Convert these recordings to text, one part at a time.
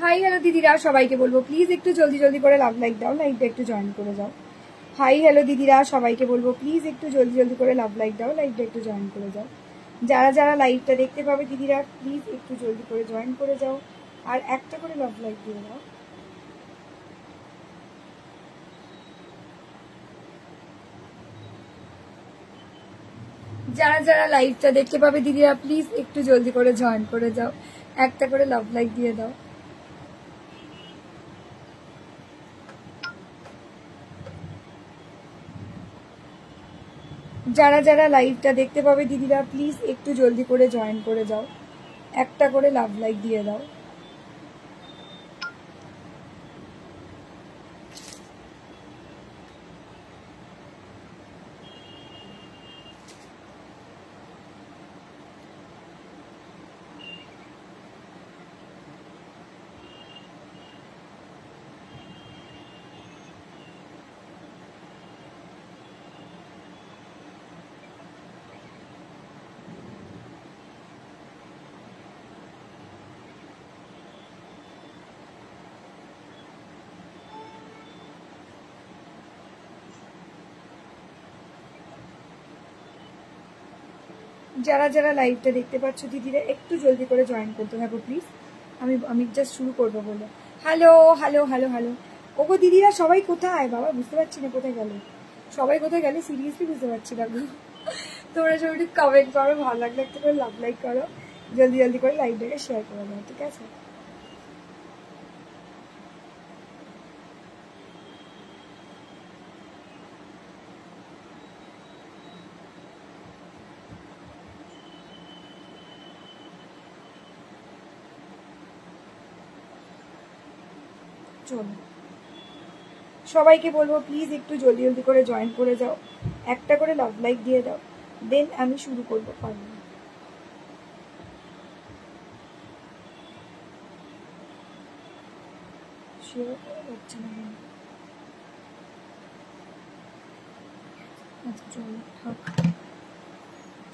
Hi hello দিদিরা, সবাইকে বলবো প্লিজ একটু জলদি জলদি করে লাভ লাইক দাও, লাইভটা একটু জয়েন করে যাও। হাই হ্যালো দিদিরা, সবাইকে বলবো প্লিজ একটু জলদি জলদি করে লাভ লাইক দাও, লাইভটা একটু জয়েন করে যাও। যারা যারা লাইভটা দেখতে পাবে দিদিরা প্লিজ একটু জলদি করে জয়েন করে যাও আর একটা করে লাভ লাইক দিয়ে দাও। যারা যারা লাইভটা দেখতে পাবে দিদিরা প্লিজ একটু জলদি করে জয়েন করে যাও, একটা করে লাভ লাইক দিয়ে দাও। যারা যারা লাইভটা দেখতে পাবে দিদিরা প্লিজ একটু জলদি করে জয়েন করে যাও, একটা করে লাভ লাইক দিয়ে দাও। যারা যারা লাইভটা দেখতে পাচ্ছ দিদিরা একটু জলদি করে জয়েন করতে থাকো প্লিজ। আমি জাস্ট শুরু করবো বলে। হ্যালো হ্যালো হ্যালো হ্যালো, ওগো দিদিরা সবাই কোথায়? বাবা বুঝতে পারছি না কোথায় গেলে, সবাই কোথায় গেলে সিরিয়াসলি বুঝতে পারছি না। তোমরা সবাই একটু কমেন্ট করো, ভালো লাগলে একটা করে লাভ লাইক করো, জলদি জলদি করে লাইভটাকে শেয়ার করে দাও, ঠিক আছে? চলো সবাইকে বলবো প্লিজ একটু জলদি জলদি করে জয়েন করে যাও, একটা করে লাভ লাইক দিয়ে দাও, দেন আমি শুরু করবো। পারবো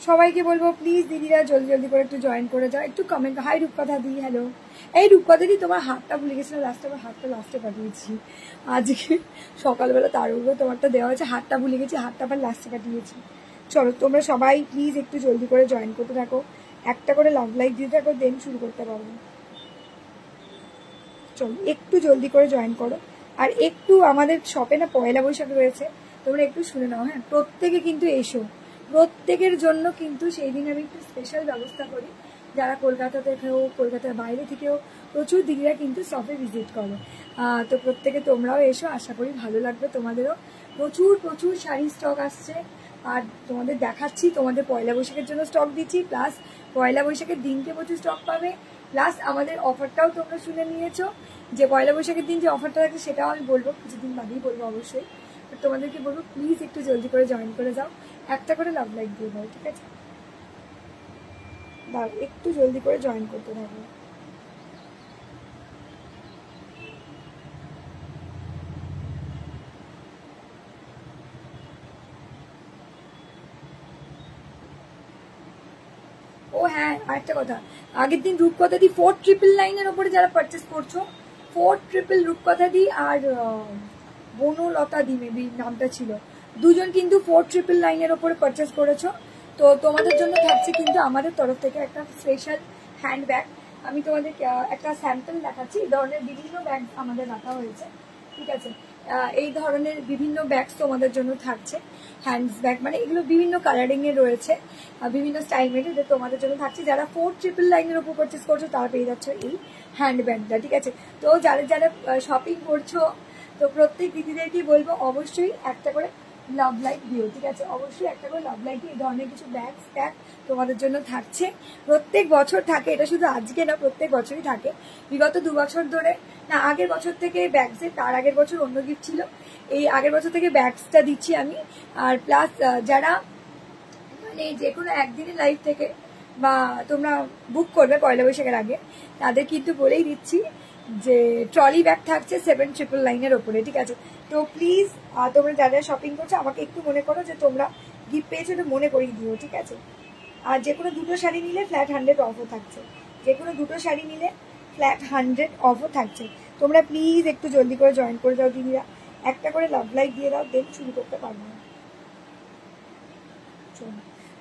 সবাইকে বলবো প্লিজ দিদিরা জলদি জলদি করে একটু জয়েন করে যাও, একটু কমেন্ট। হাই রূপকথা দি, হ্যালো। এই রূপকথা দি, তোমার হাতটা ভুলে গেছিলো লাস্টে, আমার হাতটা লাস্টে পাঠিয়েছি আজকে সকালবেলা, তার উপরে তোমারটা দেওয়া হয়েছে, হাতটা ভুলে গেছি, হাতটা আবার লাস্টে পাঠিয়েছি। চলো তোমরা সবাই প্লিজ একটু জলদি করে জয়েন করতে থাকো, একটা করে লাভ লাইক দিতে থাকো, দেন শুরু করতে পারবো। চলো একটু জলদি করে জয়েন করো। আর একটু আমাদের শপে না পয়লা বৈশাখ রয়েছে, তোমরা একটু শুনে নাও। হ্যাঁ, প্রত্যেকে কিন্তু এসো, প্রত্যেকের জন্য কিন্তু সেই দিন আমি একটু স্পেশাল ব্যবস্থা করি। যারা কলকাতা থেকেও, কলকাতার বাইরে থেকেও প্রচুর দিদিরা কিন্তু শপে ভিজিট করে, তো প্রত্যেকে তোমরাও এসো, আশা করি ভালো লাগবে তোমাদেরও। প্রচুর প্রচুর শাড়ি স্টক আসছে, আর তোমাদের দেখাচ্ছি, তোমাদের পয়লা বৈশাখের জন্য স্টক দিচ্ছি, প্লাস পয়লা বৈশাখের দিনকে প্রচুর স্টক পাবে, প্লাস আমাদের অফারটাও তোমরা শুনে নিয়েছো, যে পয়লা বৈশাখের দিন যে অফারটা থাকে সেটাও আমি বলবো, কিছুদিন বাদেই বলবো অবশ্যই। তোমাদেরকে বলবো প্লিজ একটু জলদি করে জয়েন করে যাও, একটা করে লাভ লাইক দিয়ে দাও, ঠিক আছে? দাও একটু জলদি করে জয়েন করতে থাকো। ও হ্যাঁ, আরেকটা কথা, আগের দিন রূপকথা দি 4999-এর ওপরে যারা পারচেস করছো, 400 রূপকথা দি আর বনলতা দি মেবি নামটা ছিল, দুজন কিন্তু 4999-এর ওপরে পারচেস করেছো। তো তোমাদের জন্য থাকছে কিন্তু আমাদের তরফ থেকে একটা স্পেশাল হ্যান্ড ব্যাগ। আমি তোমাদের একটা স্যাম্পল দেখাচ্ছি, এই ধরনের বিভিন্ন ব্যাগ আমাদের রাখা হয়েছে, ঠিক আছে? এই ধরনের বিভিন্ন ব্যাগ তোমাদের জন্য থাকছে, হ্যান্ডস ব্যাগ, মানে এগুলো বিভিন্ন কালারিং এ রয়েছে, বিভিন্ন স্টাইল মেটে তোমাদের জন্য থাকছে। যারা 4999-এর উপর পারচেস করছো তারা পেয়ে যাচ্ছ এই হ্যান্ড ব্যাগটা, ঠিক আছে? তো যারা যারা শপিং করছো, তো প্রত্যেক দিদিদেরকেই বলবো অবশ্যই একটা করে লাভ লাইক দিও, ঠিক আছে? অবশ্যই একটা করে লাভ লাইক দিয়ে এই ধরনের কিছু ব্যাগ ট্যাগ তোমাদের জন্য থাকছে, প্রত্যেক বছর থাকে, এটা শুধু আজকে না, প্রত্যেক বছরই থাকে। বিগত 2 বছর ধরে, না আগের বছর থেকে ব্যাগসে, তার আগের বছর অন্য গিফট ছিল, এই আগের বছর থেকে ব্যাগসটা দিচ্ছি আমি। আর প্লাস যারা মানে যে কোনো একদিনের লাইভ থেকে বা তোমরা বুক করবে পয়লা বৈশাখের আগে, তাদের কিন্তু বলেই দিচ্ছি যে ট্রলি ব্যাগ থাকছে 7999-এর ওপরে, ঠিক আছে? তো প্লিজ তোমরা যারা শপিং করছো আমাকে একটু মনে করো যে তোমরা গিফট পেয়েছো, এটা মনে করিয়ে দিও, ঠিক আছে? আর যে কোনো দুটো শাড়ি নিলে ফ্ল্যাট 100 অফও থাকছে, যে কোনো দুটো শাড়ি নিলে ফ্ল্যাট 100 অফও থাকছে। তোমরা প্লিজ একটু জলদি করে জয়েন করে দাও দিদিরা, একটা করে লাভ লাইক দিয়ে দাও, দেন শুরু করতে পারবো।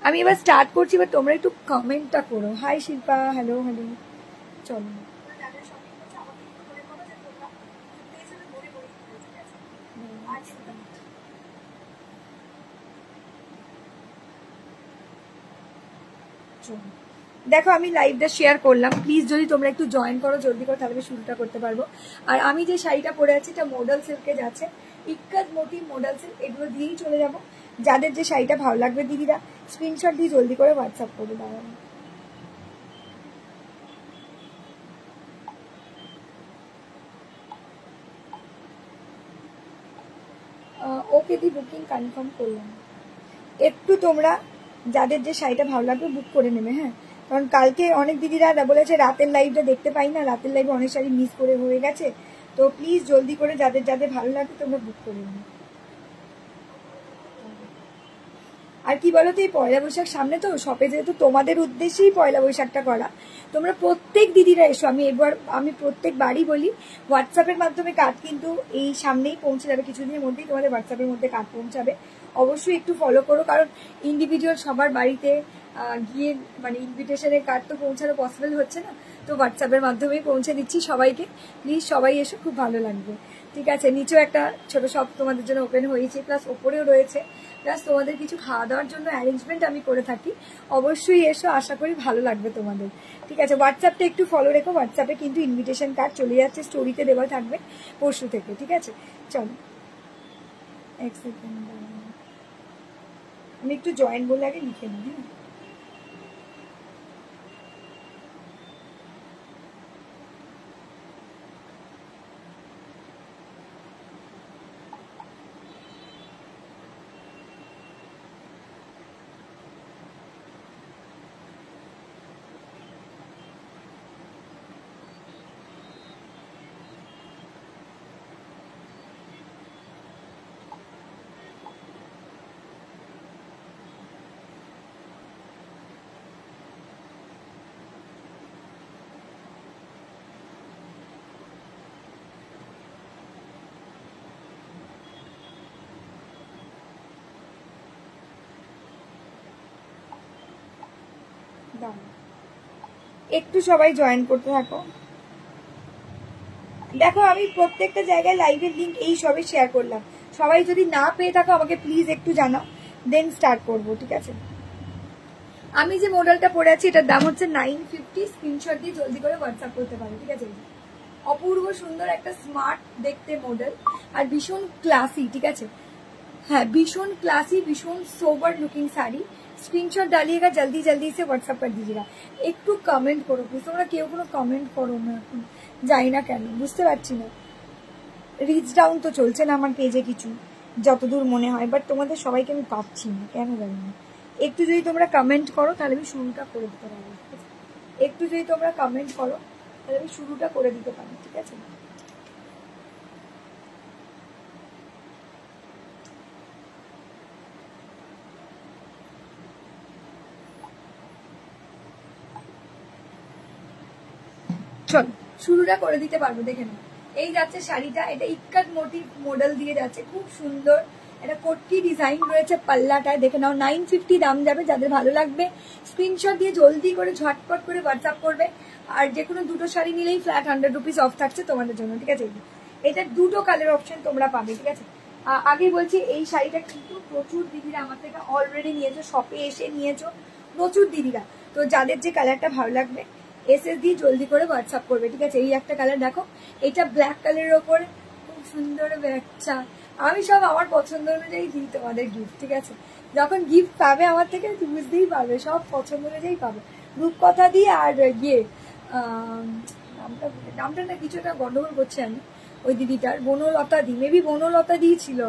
আমি এবার স্টার্ট করছি, এবার তোমরা একটু কমেন্টটা করো। Hi Shilpa, hello hello. চলো দেখো আমি লাইভটা শেয়ার করলাম, প্লিজ যদি তোমরা একটু জয়েন করো জলদি করো, তাহলে শুরুটা করতে পারবো। আর আমি যে শাড়িটা পরে আছি এটা মডেল সিল্কে যাচ্ছে, ইক্কাত মোটিভ মডেল সিল্ক, এগুলো দিয়েই চলে যাবো। যাদের যে শাড়িটা ভালো লাগবে দিদিরা স্ক্রিনশট দিয়ে জলদি করে হোয়াটসঅ্যাপ করে দাঁড়ানো। ওকে দি বুকিং কনফার্ম করলাম। একটু তোমরা যাদের যে শাড়িটা ভালো লাগবে বুক করে নেবে, হ্যাঁ, কারণ কালকে অনেক দিদিরা বলেছে রাতের লাইভটা দেখতে পাই না, রাতের লাইভে অনেক শাড়ি মিস করে হয়ে গেছে, তো প্লিজ জলদি করে যাদের যাদের ভালো লাগবে তোমরা বুক করে নেবে। আর কি বলো তো, এই পয়লা বৈশাখ সামনে তো, শপে যেহেতু তোমাদের উদ্দেশ্যেই পয়লা বৈশাখটা করা, তোমরা প্রত্যেক দিদিরা এসো। আমি প্রত্যেকবারই বলি হোয়াটসঅ্যাপের মাধ্যমে কার্ড কিন্তু এই সামনেই পৌঁছে যাবে, কিছুদিনের মধ্যেই তোমাদের হোয়াটসঅ্যাপের মধ্যে কার্ড পৌঁছাবে। অবশ্যই একটু ফলো করো, কারণ ইন্ডিভিজুয়াল সবার বাড়িতে গিয়ে মানে ইনভিটেশনের কার্ড তো পৌঁছানো পসিবল হচ্ছে না, তো হোয়াটসঅ্যাপের মাধ্যমেই পৌঁছে দিচ্ছি সবাইকে। প্লিজ সবাই এসো, খুব ভালো লাগবে। ঠিক আছে, নিচেও একটা ছোট শপ তোমাদের জন্য ওপেন হয়েছে, প্লাস ওপরেও রয়েছে, প্লাস তোমাদের কিছু খাওয়া দাওয়ার জন্য অ্যারেঞ্জমেন্ট আমি করে থাকি। অবশ্যই এসো, আশা করি ভালো লাগবে তোমাদের। ঠিক আছে, হোয়াটসঅ্যাপটা একটু ফলো রেখো, হোয়াটসঅ্যাপে কিন্তু ইনভিটেশন কার্ড চলে যাচ্ছে, স্টোরিতে দেওয়া থাকবে পরশু থেকে। ঠিক আছে, চলো এক সেকেন্ড, আমি একটু জয়েন বলে আগে লিখে নিই। হ্যাঁ, একটু সবাই জয়েন করতে থাকো। দেখো আমি প্রত্যেকটা জায়গায় লাইভের লিঙ্ক এই সবে শেয়ার করলাম, সবাই যদি না পেয়ে থাকো আমাকে প্লিজ একটু জানাও, দেন স্টার্ট করবো। ঠিক আছে, আমি যে মডেলটা পরে আছি এটার দাম হচ্ছে 950, স্ক্রিনশট দিয়ে জলদি করে হোয়াটসঅ্যাপ করতে পারো। ঠিক আছে, অপূর্ব সুন্দর একটা স্মার্ট দেখতে মডেল, আর ভীষণ ক্লাসি। ঠিক আছে, हाँ भीषण क्लासी भीषण सोबर लुकिंग साड़ी। स्क्रीनशॉट डालिएगा, जल्दी जल्दी से व्हाट्सएप कर दीजिएगा। একটু কমেন্ট করো প্লিজ, তোমরা কেউ কোনো কমেন্ট করো না, এখন যাই না কেন বুঝতে পারছি না। রিচ ডাউন তো চলছে না আমার পেজে কিছু, যতদূর মনে হয়, বাট তোমাদের সবাইকে আমি পাচ্ছি না, কেন জানি না। একটু যদি তোমরা কমেন্ট করো তাহলে আমি শুরুটা করে দিতে পারবো। একটু যদি তোমরা কমেন্ট করো তাহলে আমি শুরুটা করে দিতে পারি। ঠিক আছে, চল শুরুটা করে দিতে পারবো। দেখে নাও, এই যাচ্ছে শাড়িটা, এটা ইক্কাত মোটিভ মডেল দিয়ে যাচ্ছে, খুব সুন্দর এটা কোটকি ডিজাইন রয়েছে পাল্লাটায়। দেখে নাও 950 দাম যাবে, যাদের ভালো লাগবে স্ক্রিনশট দিয়ে জলদি করে ঝটপট করে হোয়াটসঅ্যাপ করবে। আর যে কোনো দুটো শাড়ি নিলেই ফ্ল্যাট 100 রুপিস অফ থাকছে তোমাদের জন্য। ঠিক আছে, এটা দুটো কালার অপশন তোমরা পাবে। ঠিক আছে, আগে বলছি এই শাড়িটা কিন্তু প্রচুর দিদিরা আমার থেকে অলরেডি নিয়েছো, শপে এসে নিয়েছো প্রচুর দিদিরা। তো যাদের যে কালারটা ভালো লাগবে এসএস দিয়ে জলদি করে হোয়াটসঅ্যাপ করবে। ঠিক আছে, এই একটা কালার দেখো, এটা ব্ল্যাক কালারের ওপর খুব সুন্দর বাচ্চা। আমি সব আমার পছন্দ অনুযায়ী দিই তোমাদের গিফট। ঠিক আছে, যখন গিফট পাবে আমার থেকে বুঝতেই পারবে, সব পছন্দ অনুযায়ী পাবে। রূপকথা দিয়ে আর গিয়ে নামটা না কিছুটা গন্ডগোল করছি আমি, ওই দিদিটার বনলতা দি, মেবি বনলতা দি ছিল,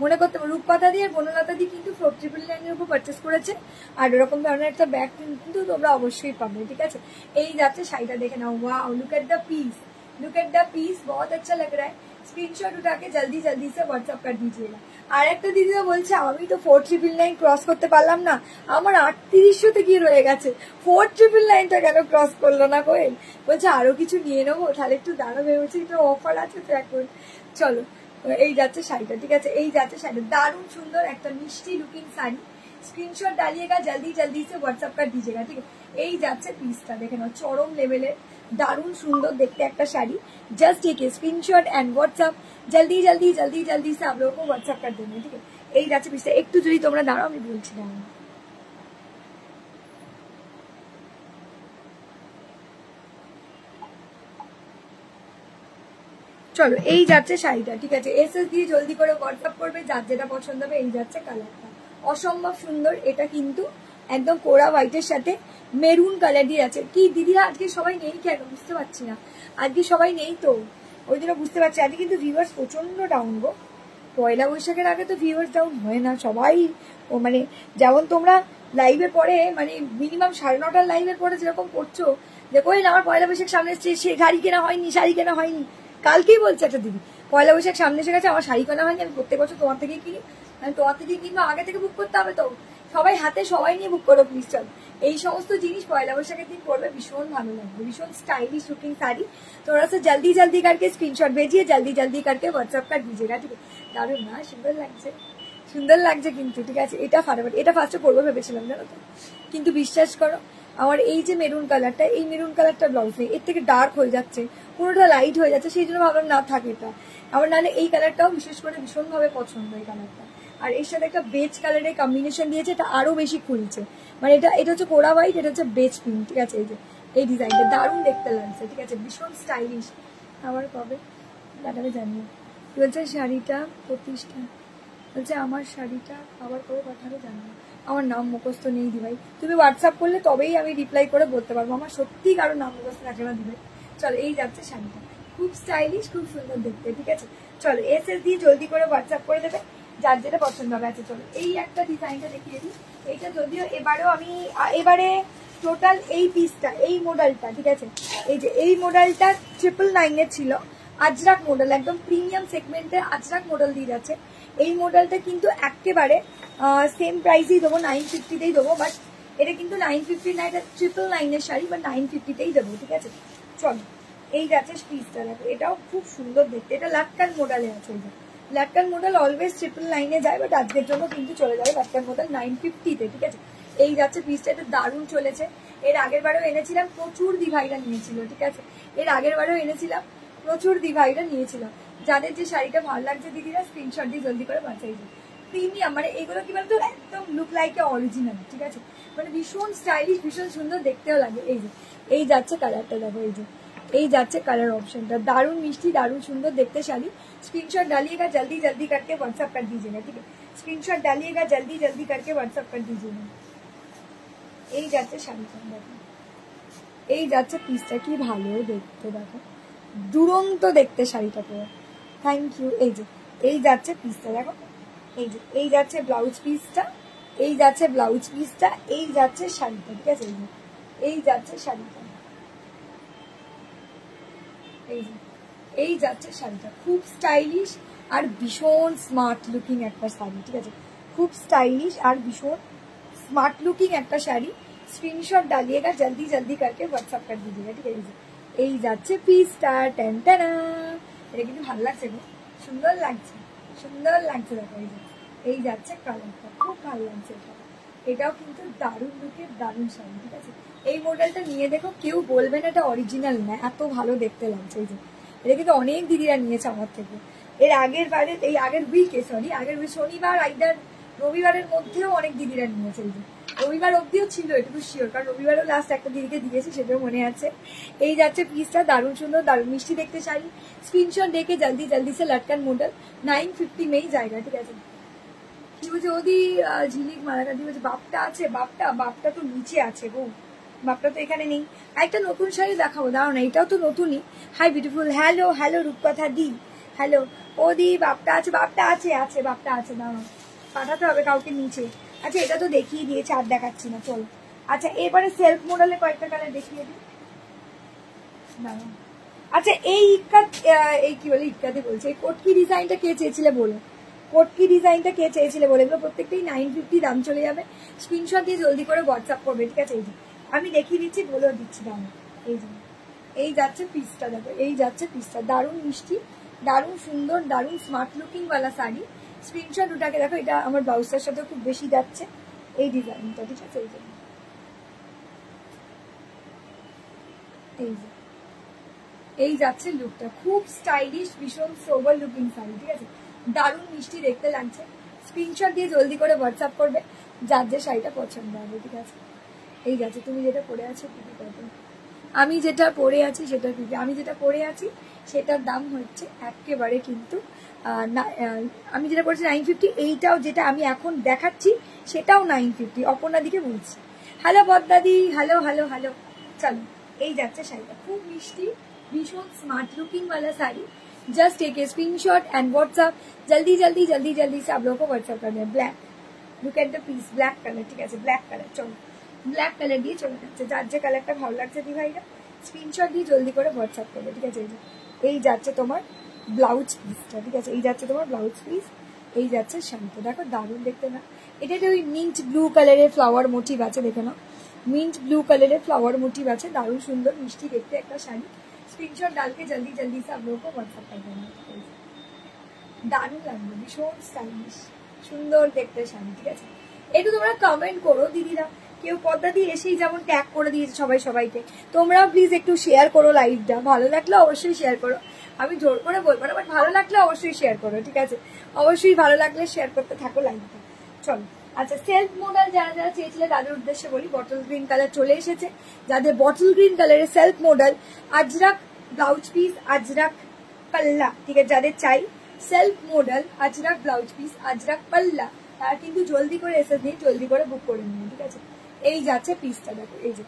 মনে করতে রূপকথা দিয়ে আর বনলতা দি কিন্তু 499 উপর পারচেস করেছে। আর এরকম ধরনের একটা ব্যাগ কিন্তু তোমরা অবশ্যই পাবে। ঠিক আছে, এই যাচ্ছে শাড়িটা, দেখে নাও, wow look at the piece, look at the piece, बहुत अच्छा लग रहा है। स्क्रीनशॉट उठा के जल्दी जल्दी से व्हाट्सएप कर दीजिएगा। আর একটা দিদিরা বলছে আমি তো 4999 ক্রস করতে পারলাম না, আমার 3800 কি রয়ে গেছে, 4999টা কেন ক্রস করলো না কোয়েল? বলছে আরো কিছু নিয়ে নেবো, তাহলে একটু দাঁড়াবে, বলছে এটা অফার আছে তো এখন। চলো এই যাচ্ছে শাড়িটা, ঠিক আছে, এই যাচ্ছে শাড়িটা, দারুণ সুন্দর একটা মিষ্টি লুকিং শাড়ি। स्क्रीनशॉट डालिएगा, जल्दी जल्दी से व्हाट्सएप कर दीजिएगा, ठीक है। এই যাচ্ছে পিসটা দেখে নাও, চরম লেভেলের দারুণ সুন্দর দেখতে একটা শাড়ি। जस्ट ठीक है, स्क्रीनशॉट एंड व्हाट्सएप जल्दी जल्दी जल्दी जल्दी से आप लोगों को व्हाट्सएप कर देंगे, ठीक है। এই যাচ্ছে পিসটা, একটু যদি তোমরা দাঁড়াও আমি বলছি না। চলো এই যাচ্ছে শাড়িটা, ঠিক আছে, এসএস দিয়ে জলদি করে হোয়াটসঅ্যাপ করবে যার যেটা পছন্দ হবে। এই যাচ্ছে কালারটা, অসম্ভব সুন্দর, এটা কিন্তু একদম কোরা হোয়াইটের সাথে মেরুন কালার দিয়ে আছে। কি দিদিরা আজকে সবাই নেই কেন বুঝতে পারছি না, আজকে সবাই নেই তো ওই জন্য বুঝতে পারছি। আজকে কিন্তু ভিউয়ার্স প্রচন্ড ডাউন গো, পয়লা বৈশাখের আগে তো ভিউয়ার্স ডাউন হয় না, সবাই ও মানে যেমন তোমরা লাইভে পরে মানে মিনিমাম 9:30 লাইভের পরে যেরকম করছো যে কই আমার পয়লা বৈশাখ সামনে এসছে, সে শাড়ি কেনা হয়নি, শাড়ি কেনা হয়নি। কালকেই বলছে একটা দিদি পয়লা বৈশাখ সামনে এসে গেছে, আমার শাড়ি কেনা হয়নি, আমি প্রত্যেক বছর তোমার থেকেই কিনি, আমি তোমার থেকেই কিনবো, আগে থেকে বুক করতে হবে তো, সবাই হাতে সবাই নিয়ে বুক করো প্লিজ। চল এই সমস্ত জিনিস পয়লা বৈশাখের দিন পরবে, ভীষণ ভালো লাগবে, ভীষণ স্टाइलिश लुकिंग साड़ी। थोड़ा सा जल्दी जल्दी करके स्क्रीनशॉट भेजिए, जल्दी जल्दी करके व्हाट्सएप कर दीजिएगा, ठीक है। দারুণ না, সুন্দর লাগছে, সুন্দর লাগছে কিন্তু, ঠিক আছে। এটা ফাটাফাটি, এটা ফার্স্টে পরবো ভেবেছিলাম জানো তো, কিন্তু বিশ্বাস করো আমার এই যে মেরুন কালারটা, এই মেরুন কালারটা ব্লাউজ নেই, এর থেকে ডার্ক হয়ে যাচ্ছে, পুরোটা লাইট হয়ে যাচ্ছে, সেই জন্য ভাবলাম না থাকে এটা আমার, নাহলে এই কালারটাও বিশেষ করে ভীষণ ভাবে পছন্দ এই কালারটা। আর এর সাথে একটা বেজ কালারের কম্বিনেশন দিয়েছে, এটা আরো বেশি খুলছে, মানে এটা এটা হচ্ছে কোরা হোয়াইট, এটা হচ্ছে বেজ পিঙ্ক, ঠিক আছে। এই যে এই ডিজাইনটা দারুণ দেখতে লাগছে, ঠিক আছে, ভীষণ স্টাইলিশ। আমার কবে দাদাকে জানিয়ে বলছে শাড়িটা প্রতিষ্ঠা, বলছে আমার শাড়িটা আবার কবে পাঠাবে জানিয়ে, আমার নাম মুখস্থ নেই দিভাই, তুমি হোয়াটসঅ্যাপ করলে তবেই আমি রিপ্লাই করে বলতে পারবো, আমার সত্যি কারো নাম মুখস্থ থাকে না দিভাই। চলো এই যাচ্ছে শাড়িটা, খুব স্টাইলিশ, খুব সুন্দর দেখতে, ঠিক আছে। চলো এসএস দিয়ে জলদি করে হোয়াটসঅ্যাপ করে দেবে যার যেটা পছন্দ হবে। আচ্ছা চলো এই একটা ডিজাইনটা দেখিয়ে দিই, এইটা যদিও এবারেও আমি এবারে টোটাল এই পিসটা এই মডেলটা, ঠিক আছে, এই যে এই মডেলটা 999 ছিল, আজরাক মডেল, একদম প্রিমিয়াম সেগমেন্টের আজরাক মডেল দিয়ে যাচ্ছে। এই মডেলটা কিন্তু একেবারে সেম প্রাইসেই দেবো, 950তেই দেবো, বাট এটা কিন্তু 950 না, এটা 999 শাড়ি, বা 950তেই দেবো, ঠিক আছে। চলো এই যাচ্ছে পিসটা দেখো, এটাও খুব সুন্দর দেখতে, এটা লাটকান মডেলে আছে। এই লাটকান মডেল অলওয়েজ 999 যায়, বাট আজকের জন্য কিন্তু চলে যাবে লাটকান মডেল 950তে, ঠিক আছে। এই যাচ্ছে পিসটা, এটা দারুণ চলেছে, এর আগের বারেও এনেছিলাম, প্রচুর দিভাইরা নিয়েছিল, ঠিক আছে, এর আগের বারেও এনেছিলাম, প্রচুর দিভাইরা নিয়েছিলাম। যাদের যে শাড়িটা ভালো লাগছে দিদিরা স্ক্রিনশট দিয়ে জলদি করে বাঁচাই দিই। প্রিমিয়াম মানে এগুলো কি বলতো একদম লুক লাইক এ অরিজিনাল, ঠিক আছে, মানে ভীষণ স্টাইলিশ, ভীষণ সুন্দর দেখতেও লাগে। এই যে এই যাচ্ছে কালারটা দেখো, এই যে এই যাচ্ছে কালার অপশনটা, দারুণ মিষ্টি, দারুণ সুন্দর দেখতে শাড়ি। स्क्रीनशॉट डालिएगा, जल्दी जल्दी करके व्हाट्सएप कर दीजिएगा, ठीक है। स्क्रीनशॉट डालिएगा, जल्दी जल्दी करके व्हाट्सएप कर दीजिएगा। এই যাচ্ছে শাড়িটা দেখো, এই যাচ্ছে পিসটা, কি ভালো দেখতে দেখো, দুরন্ত দেখতে শাড়িটা পুরো, থ্যাংক ইউ। এই যে এই যাচ্ছে পিসটা দেখো, এই যে এই যাচ্ছে ব্লাউজ পিসটা, এই যাচ্ছে ব্লাউজ পিসটা, এই যাচ্ছে শাড়িটা, ঠিক আছে। এই যে এই যাচ্ছে শাড়িটা, এই যে এই যাচ্ছে শাড়িটা, খুব স্টাইলিশ আর ভীষণ স্মার্ট লুকিং একটা শাড়ি, ঠিক আছে, খুব স্টাইলিশ আর ভীষণ স্মার্ট লুকিং একটা শাড়ি। স্ক্রিনশট डालिएगा, जल्दी जल्दी करके व्हाट्सएप कर दीजिएगा, ঠিক আছে। এই যাচ্ছে পিসটা, টেন টেনা, এটা কিন্তু ভালো লাগছে গো, সুন্দর লাগছে, সুন্দর লাগছে দেখো। এই যে এই যাচ্ছে কালারটা, খুব ভালো লাগছে এটা, এটাও কিন্তু দারুণ লুকের দারুণ শাড়ি, ঠিক আছে। এই মডেলটা নিয়ে দেখো, কেউ বলবে না এটা অরিজিনাল না, এত ভালো দেখতে লাগছে। এই যে এটা কিন্তু অনেক দিদিরা নিয়েছে আমার থেকে, এর আগের বারে, এই আগের উইকে, সরি আগের শনিবার আইদার রবিবারের মধ্যেও অনেক দিদিরা নিয়েছে। এই যে রবিবার অব্দিও ছিল, এটুকু শিওর, কারণ রবিবারও লাস্ট একটা দিদিকে দিয়েছে, সেটাও মনে আছে। এই যাচ্ছে পিসটা, দারুণ সুন্দর, দারুণ মিষ্টি দেখতে শাড়ি। স্ক্রিনশট দেখে জলদি জলদি সে লটকান মডেল 950 মেই জায়গা, ঠিক আছে। কি বলছে ওদি ঝিলিক মারাকা দিয়ে বলছে বাপটা আছে, বাপটা তো নিচে আছে গো, বাপটা তো এখানে নেই। একটা নতুন শাড়ি দেখাবো, দাঁড়াও না, এটাও তো নতুনই। হাই বিউটিফুল, হ্যালো হ্যালো রূপকথা দি, হ্যালো ও দি, বাপটা আছে, বাপটা আছে, আছে বাপটা আছে, দাঁড়াও পাঠাতে হবে কাউকে নিচে। আচ্ছা এটা তো দেখিয়ে দিয়েছে, আর দেখাচ্ছি না, চলো। আচ্ছা এবারে সেলফ মডেলে কয়েকটা কালার দেখিয়ে দিই, দাঁড়াও। আচ্ছা এই ইক্কাত, এই কি বলে ইক্কাতে বলছে, এই কটকি ডিজাইনটা কে চেয়েছিলে বলো, কটকি ডিজাইনটা কে চেয়েছিলে বলে, এগুলো প্রত্যেকটাই 950 দাম চলে যাবে। স্ক্রিনশট দিয়ে জলদি করে হোয়াটসঅ্যাপ করবে, ঠিক আছে? এই যে আমি দেখিয়ে দিচ্ছি, বলেও দিচ্ছি দাম। এই যে এই যাচ্ছে পিসটা, দেখো এই যাচ্ছে পিসটা, দারুণ মিষ্টি, দারুণ সুন্দর, দারুণ স্মার্ট লুকিং ওয়ালা শাড়ি। স্ক্রিনশট ওটাকে দেখো, এটা আমার ব্লাউজটার সাথে খুব বেশি যাচ্ছে এই ডিজাইনটা, ঠিক আছে? এই যে এই যাচ্ছে লুকটা, খুব স্টাইলিশ, ভীষণ সোবার লুকিং শাড়ি, ঠিক আছে? দারুণ মিষ্টি দেখতে লাগছে। স্ক্রিনশট দিয়ে জলদি করে হোয়াটসঅ্যাপ করবে যার যে শাড়িটা পছন্দ হবে, ঠিক আছে? এই যাচ্ছে, তুমি যেটা পরে আছো পিপি কত, আমি যেটা পরে আছি সেটা পিপি, আমি যেটা পরে আছি সেটার দাম হচ্ছে একেবারে কিন্তু আমি যেটা পড়েছি 950, এইটাও যেটা আমি এখন দেখাচ্ছি সেটাও 950। অপর্ণা দিকে বলছি, হ্যালো বদ্দাদি, হ্যালো হ্যালো হ্যালো। চলো, এই যাচ্ছে শাড়িটা, খুব মিষ্টি, भीषण स्मार्ट लुकिंग वाला sari. Just take a screenshot and WhatsApp, जल्दी जल्दी जल्दी जल्दी से आप लोगों को व्हाट्सअप करना है। Black, look at the piece, black colour, ठीक है? ब्लैक कलर, चलो ब्लैक कलर दिए चले যাচ্ছে, যার যে কালারটা ভালো লাগছে দি ভাইরা স্ক্রিনশট দিয়ে জলদি করে হোয়াটসঅ্যাপ করবে, ঠিক আছে? এই যাচ্ছে তোমার ব্লাউজ পিসটা, ঠিক আছে? এই যাচ্ছে তোমার ব্লাউজ পিস, এই যাচ্ছে শাড়িটা, দেখো দারুণ দেখতে না? এটা ওই মিন্ট ব্লু কালারের ফ্লাওয়ার মোটিভ আছে, দেখে নাও, মিন্ট ব্লू कलर फ्लावर मोटिव আছে, দারুণ সুন্দর মিষ্টি দেখতে একটা শাড়ি। स्क्रीनशॉट डाल के जल्दी जल्दी से आप लोगों को व्हाट्सएप कर देना। দারুণ লাগবে, ভীষণ স্টাইলিশ, সুন্দর দেখতে শাড়ি, ঠিক আছে? একটু তোমরা কমেন্ট করো দিদিরা, কেউ পর্দা দিয়ে এসেই যেমন ট্যাগ করে দিয়েছে সবাইকে, তোমরাও প্লিজ একটু শেয়ার করো লাইভটা, ভালো লাগলে অবশ্যই শেয়ার করো, আমি জোর করে বলবো না, বাট ভালো লাগলে অবশ্যই শেয়ার করো, ঠিক আছে? অবশ্যই ভালো লাগলে শেয়ার করতে থাকো লাইভটা। চলো, আচ্ছা, সেলফ মডেল যারা যারা চেয়েছিলে তাদের উদ্দেশ্যে বলি, বটল গ্রিন কালার চলে এসেছে, যাদের বটল গ্রিন কালারের self model Ajrak blouse piece, Ajrak পাল্লা, ঠিক আছে? যাদের চাই self model Ajrak blouse piece, Ajrak পাল্লা, তারা কিন্তু জলদি করে এসে দিয়ে জলদি করে বুক করে নিন, ঠিক আছে? এই যাচ্ছে পিসটা, দেখো এই যে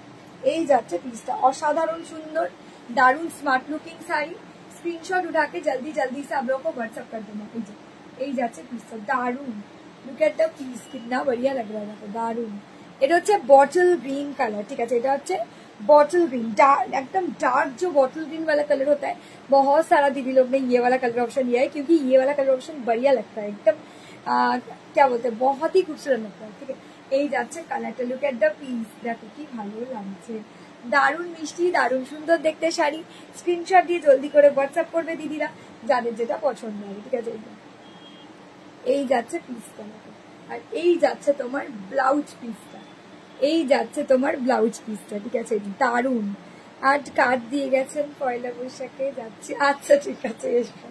এই যাচ্ছে পিসটা, অসাধারণ সুন্দর, दारुण स्मार्ट लुकिंग साड़ी। स्क्रीनशॉट उठा के जल्दी जल्दी से आप लोगों को व्हाट्सएप कर देना। এই যাচ্ছে পিসটা, দারুন, লুক এট দ্য পিস, কিतना बढ़िया लग रहा है, দেখো দারুন। এটা হচ্ছে বটল গ্রিন কালার, ঠিক আছে? এটা হচ্ছে बॉटल ग्रीन, एकदम डार्क जो बॉटल ग्रीन वाला कलर होता है, बहुत सारा दीदी लोग ने ये वाला कलर ऑप्शन लिया है क्योंकि ये वाला कलर ऑप्शन बढ़िया लगता है, एकदम क्या बोलते हैं, बहुत ही खूबसूरत लगता है, ठीक है? এই যাচ্ছে কালারটা, লুক এট দ্য পিস, দেখো কি ভালো লাগছে, দারুন মিষ্টি, দারুন সুন্দর দেখতে শাড়ি। স্ক্রিনশট দিয়ে জলদি করে হোয়াটসঅ্যাপ করবে দিদিরা যাদের যেটা পছন্দ হবে, ঠিক আছে? এই যাচ্ছে পিসটা, আর এই যাচ্ছে তোমার ব্লাউজ পিসটা, এই যাচ্ছে তোমার ব্লাউজ পিসটা, ঠিক আছে? দারুন। আর কার্ড দিয়ে গেছেন পয়লা বৈশাখে যাচ্ছে, আচ্ছা ঠিক আছে, এসো,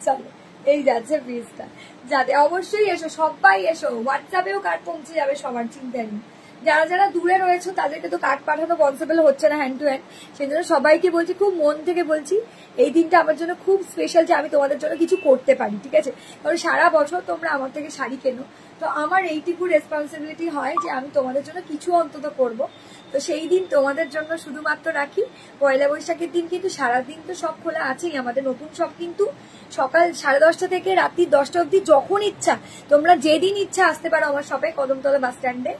চলো এই যাচ্ছে পিসটা, যাতে অবশ্যই এসো, সবাই এসো, হোয়াটসঅ্যাপেও কার্ড পৌঁছে যাবে সবার, চিন্তা নেই। যারা যারা দূরে রয়েছে তাদেরকে তো কার্ড পাঠানো পসিবল হচ্ছে না হ্যান্ড টু হ্যান্ড, সেই জন্য সবাইকে বলছি, খুব মন থেকে বলছি, এই দিনটা আমার জন্য খুব স্পেশাল যে আমি তোমাদের জন্য কিছু করতে পারি, ঠিক আছে? কারণ সারা বছর তোমরা আমার থেকে শাড়ি কেনো, তো আমার এইটুকু রেসপন্সিবিলিটি হয় যে আমি তোমাদের জন্য কিছু অন্তত করব। তো সেই দিন তোমাদের জন্য শুধুমাত্র রাখি পয়লা বৈশাখের দিন, কিন্তু সারাদিন তো সব খোলা আছেই, আমাদের নতুন সব কিন্তু সকাল 10:30 থেকে রাত্রি 10টা অবধি যখন ইচ্ছা তোমরা যেদিন ইচ্ছা আসতে পারো আমার শপে, কদমতলা বাস স্ট্যান্ডে।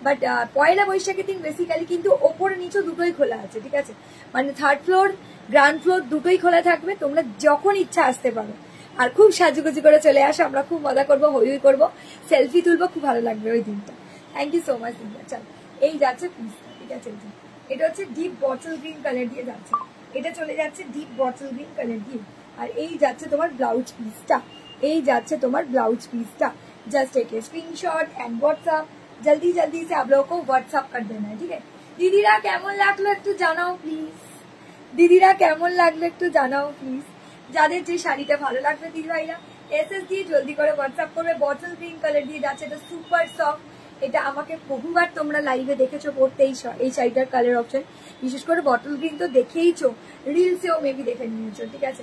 বাট পয়লা বৈশাখের দিন বেসিক্যালি কিন্তু ওপরে নিচে দুটোই খোলা আছে, ঠিক আছে? মানে থার্ড ফ্লোর গ্রাউন্ড ফ্লোর দুটোই খোলা থাকবে, তোমরা যখন ইচ্ছা আসতে পারো। আর খুব সাজুগুজি করে চলে আসো, আমরা খুব মজা করবো, হই হই করবো, সেলফি তুলবো, খুব ভালো লাগবে ওই দিনটা। থ্যাংক ইউ সো মাচ দিদিরা। চল, এই যাচ্ছে পিসটা, ঠিক আছে? এটা হচ্ছে ডিপ বটল গ্রিন কালার দিয়ে যাচ্ছে, এটা চলে যাচ্ছে ডিপ বটল গ্রিন কালার দিয়ে। আর এই যাচ্ছে তোমার ব্লাউজ পিসটা, এই যাচ্ছে তোমার ব্লাউজ পিসটা। Just take a screenshot and WhatsApp, जल्दी जल्दी से आप लोगों को व्हाट्सएप कर देना है, ठीक है? দিদিরা কেমন লাগলো একটু জানাও প্লিজ, দিদিরা কেমন লাগলো একটু জানাও প্লিজ। যাদের যে শাড়িটা ভালো লাগবে দিদি ভাইরা এসএস দিয়ে জলদি করে হোয়াটসঅ্যাপ করবে। বটল গ্রিন কালার দিয়ে যাচ্ছে, এটা সুপার সফট, এটা আমাকে বহুবার তোমরা লাইভে দেখেছো পড়তে, এই শাড়িটার কালার অপশন, বিশেষ করে বটল গ্রিন তো দেখেইছো, রিলসেও মেবি দেখে নিয়েছো, ঠিক আছে?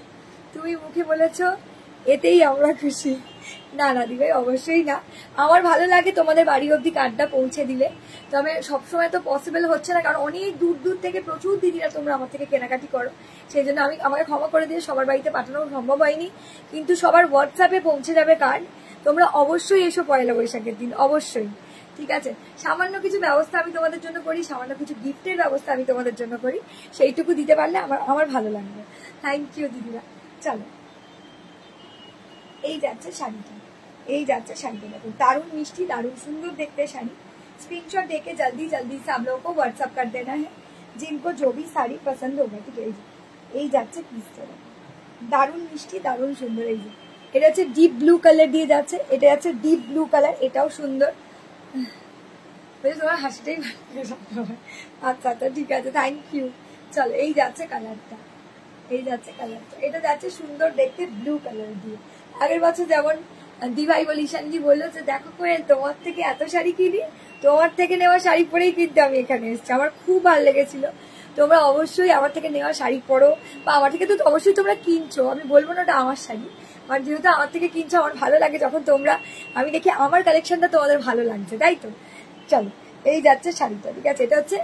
তুমি মুখে বলেছো এতেই আমরা খুশি, না না দিভাই অবশ্যই না, আমার ভালো লাগে তোমাদের বাড়ি অব্দি কার্ডটা পৌঁছে দিলে। তবে সবসময় তো পসিবল হচ্ছে না, কারণ অনেক দূর দূর থেকে প্রচুর দিদিরা তোমরা আমার থেকে কেনাকাটি করো, সেই জন্য আমাকে ক্ষমা করে দিয়ে সবার বাড়িতে পাঠানো সম্ভব হয়নি, কিন্তু সবার হোয়াটসঅ্যাপে পৌঁছে যাবে কার্ড। তোমরা অবশ্যই এসো পয়লা বৈশাখের দিন, অবশ্যই, ঠিক আছে? সামান্য কিছু ব্যবস্থা আমি তোমাদের জন্য করি, সামান্য কিছু গিফটের ব্যবস্থা আমি তোমাদের জন্য করি, সেইটুকু দিতে পারলে আমার ভালো লাগবে। থ্যাংক ইউ দিদিরা। চলো, এই যাচ্ছে শাড়িটা, এই যাচ্ছে শাড়িটা, দেখো दारुण मिष्टी दारुण सुंदर देखते शाड़ी। स्क्रीनशॉट देके जल्दी जल्दी से आप लोगों को व्हाट्सएप कर देना है जिनको जो भी শাড়ি पसंद होगा, ठीक है। এই যাচ্ছে পিসটা, दारुण मिष्टी दारुण सुंदर। এই যে এটা হচ্ছে ডিপ ব্লু কালার দিয়ে যাচ্ছে, এটা যাচ্ছে ডিপ ব্লু কালার, এটাও সুন্দর। তোমার হাসিটাই আচ্ছা আচ্ছা ঠিক আছে, থ্যাংক ইউ। চলো এই যাচ্ছে কালারটা, এই যাচ্ছে কালারটা, এটা যাচ্ছে সুন্দর দেখতে ব্লু কালার দিয়ে। আগের বছর যেমন দিভাই বলি ঈশানজি বললো যে দেখো কোয়েল তোমার থেকে এত শাড়ি কিনি, তোমার থেকে নেওয়া শাড়ি পরেই কিন্তু আমি এখানে এসেছি, আমার খুব ভালো লেগেছিল। তোমরা অবশ্যই আমার থেকে নেওয়া শাড়ি পরো, বা আমার থেকে তো অবশ্যই তোমরা কিনছো, আমি বলবো না ওটা আমার শাড়ি, আর যেহেতু আমার থেকে কিনছো আমার ভালো লাগে যখন তোমরা, আমি দেখি আমার কালেকশনটা তোমাদের ভালো লাগছে, তাই তো। চলো এই যাচ্ছে শাড়িটা, ঠিক আছে। এটা হচ্ছে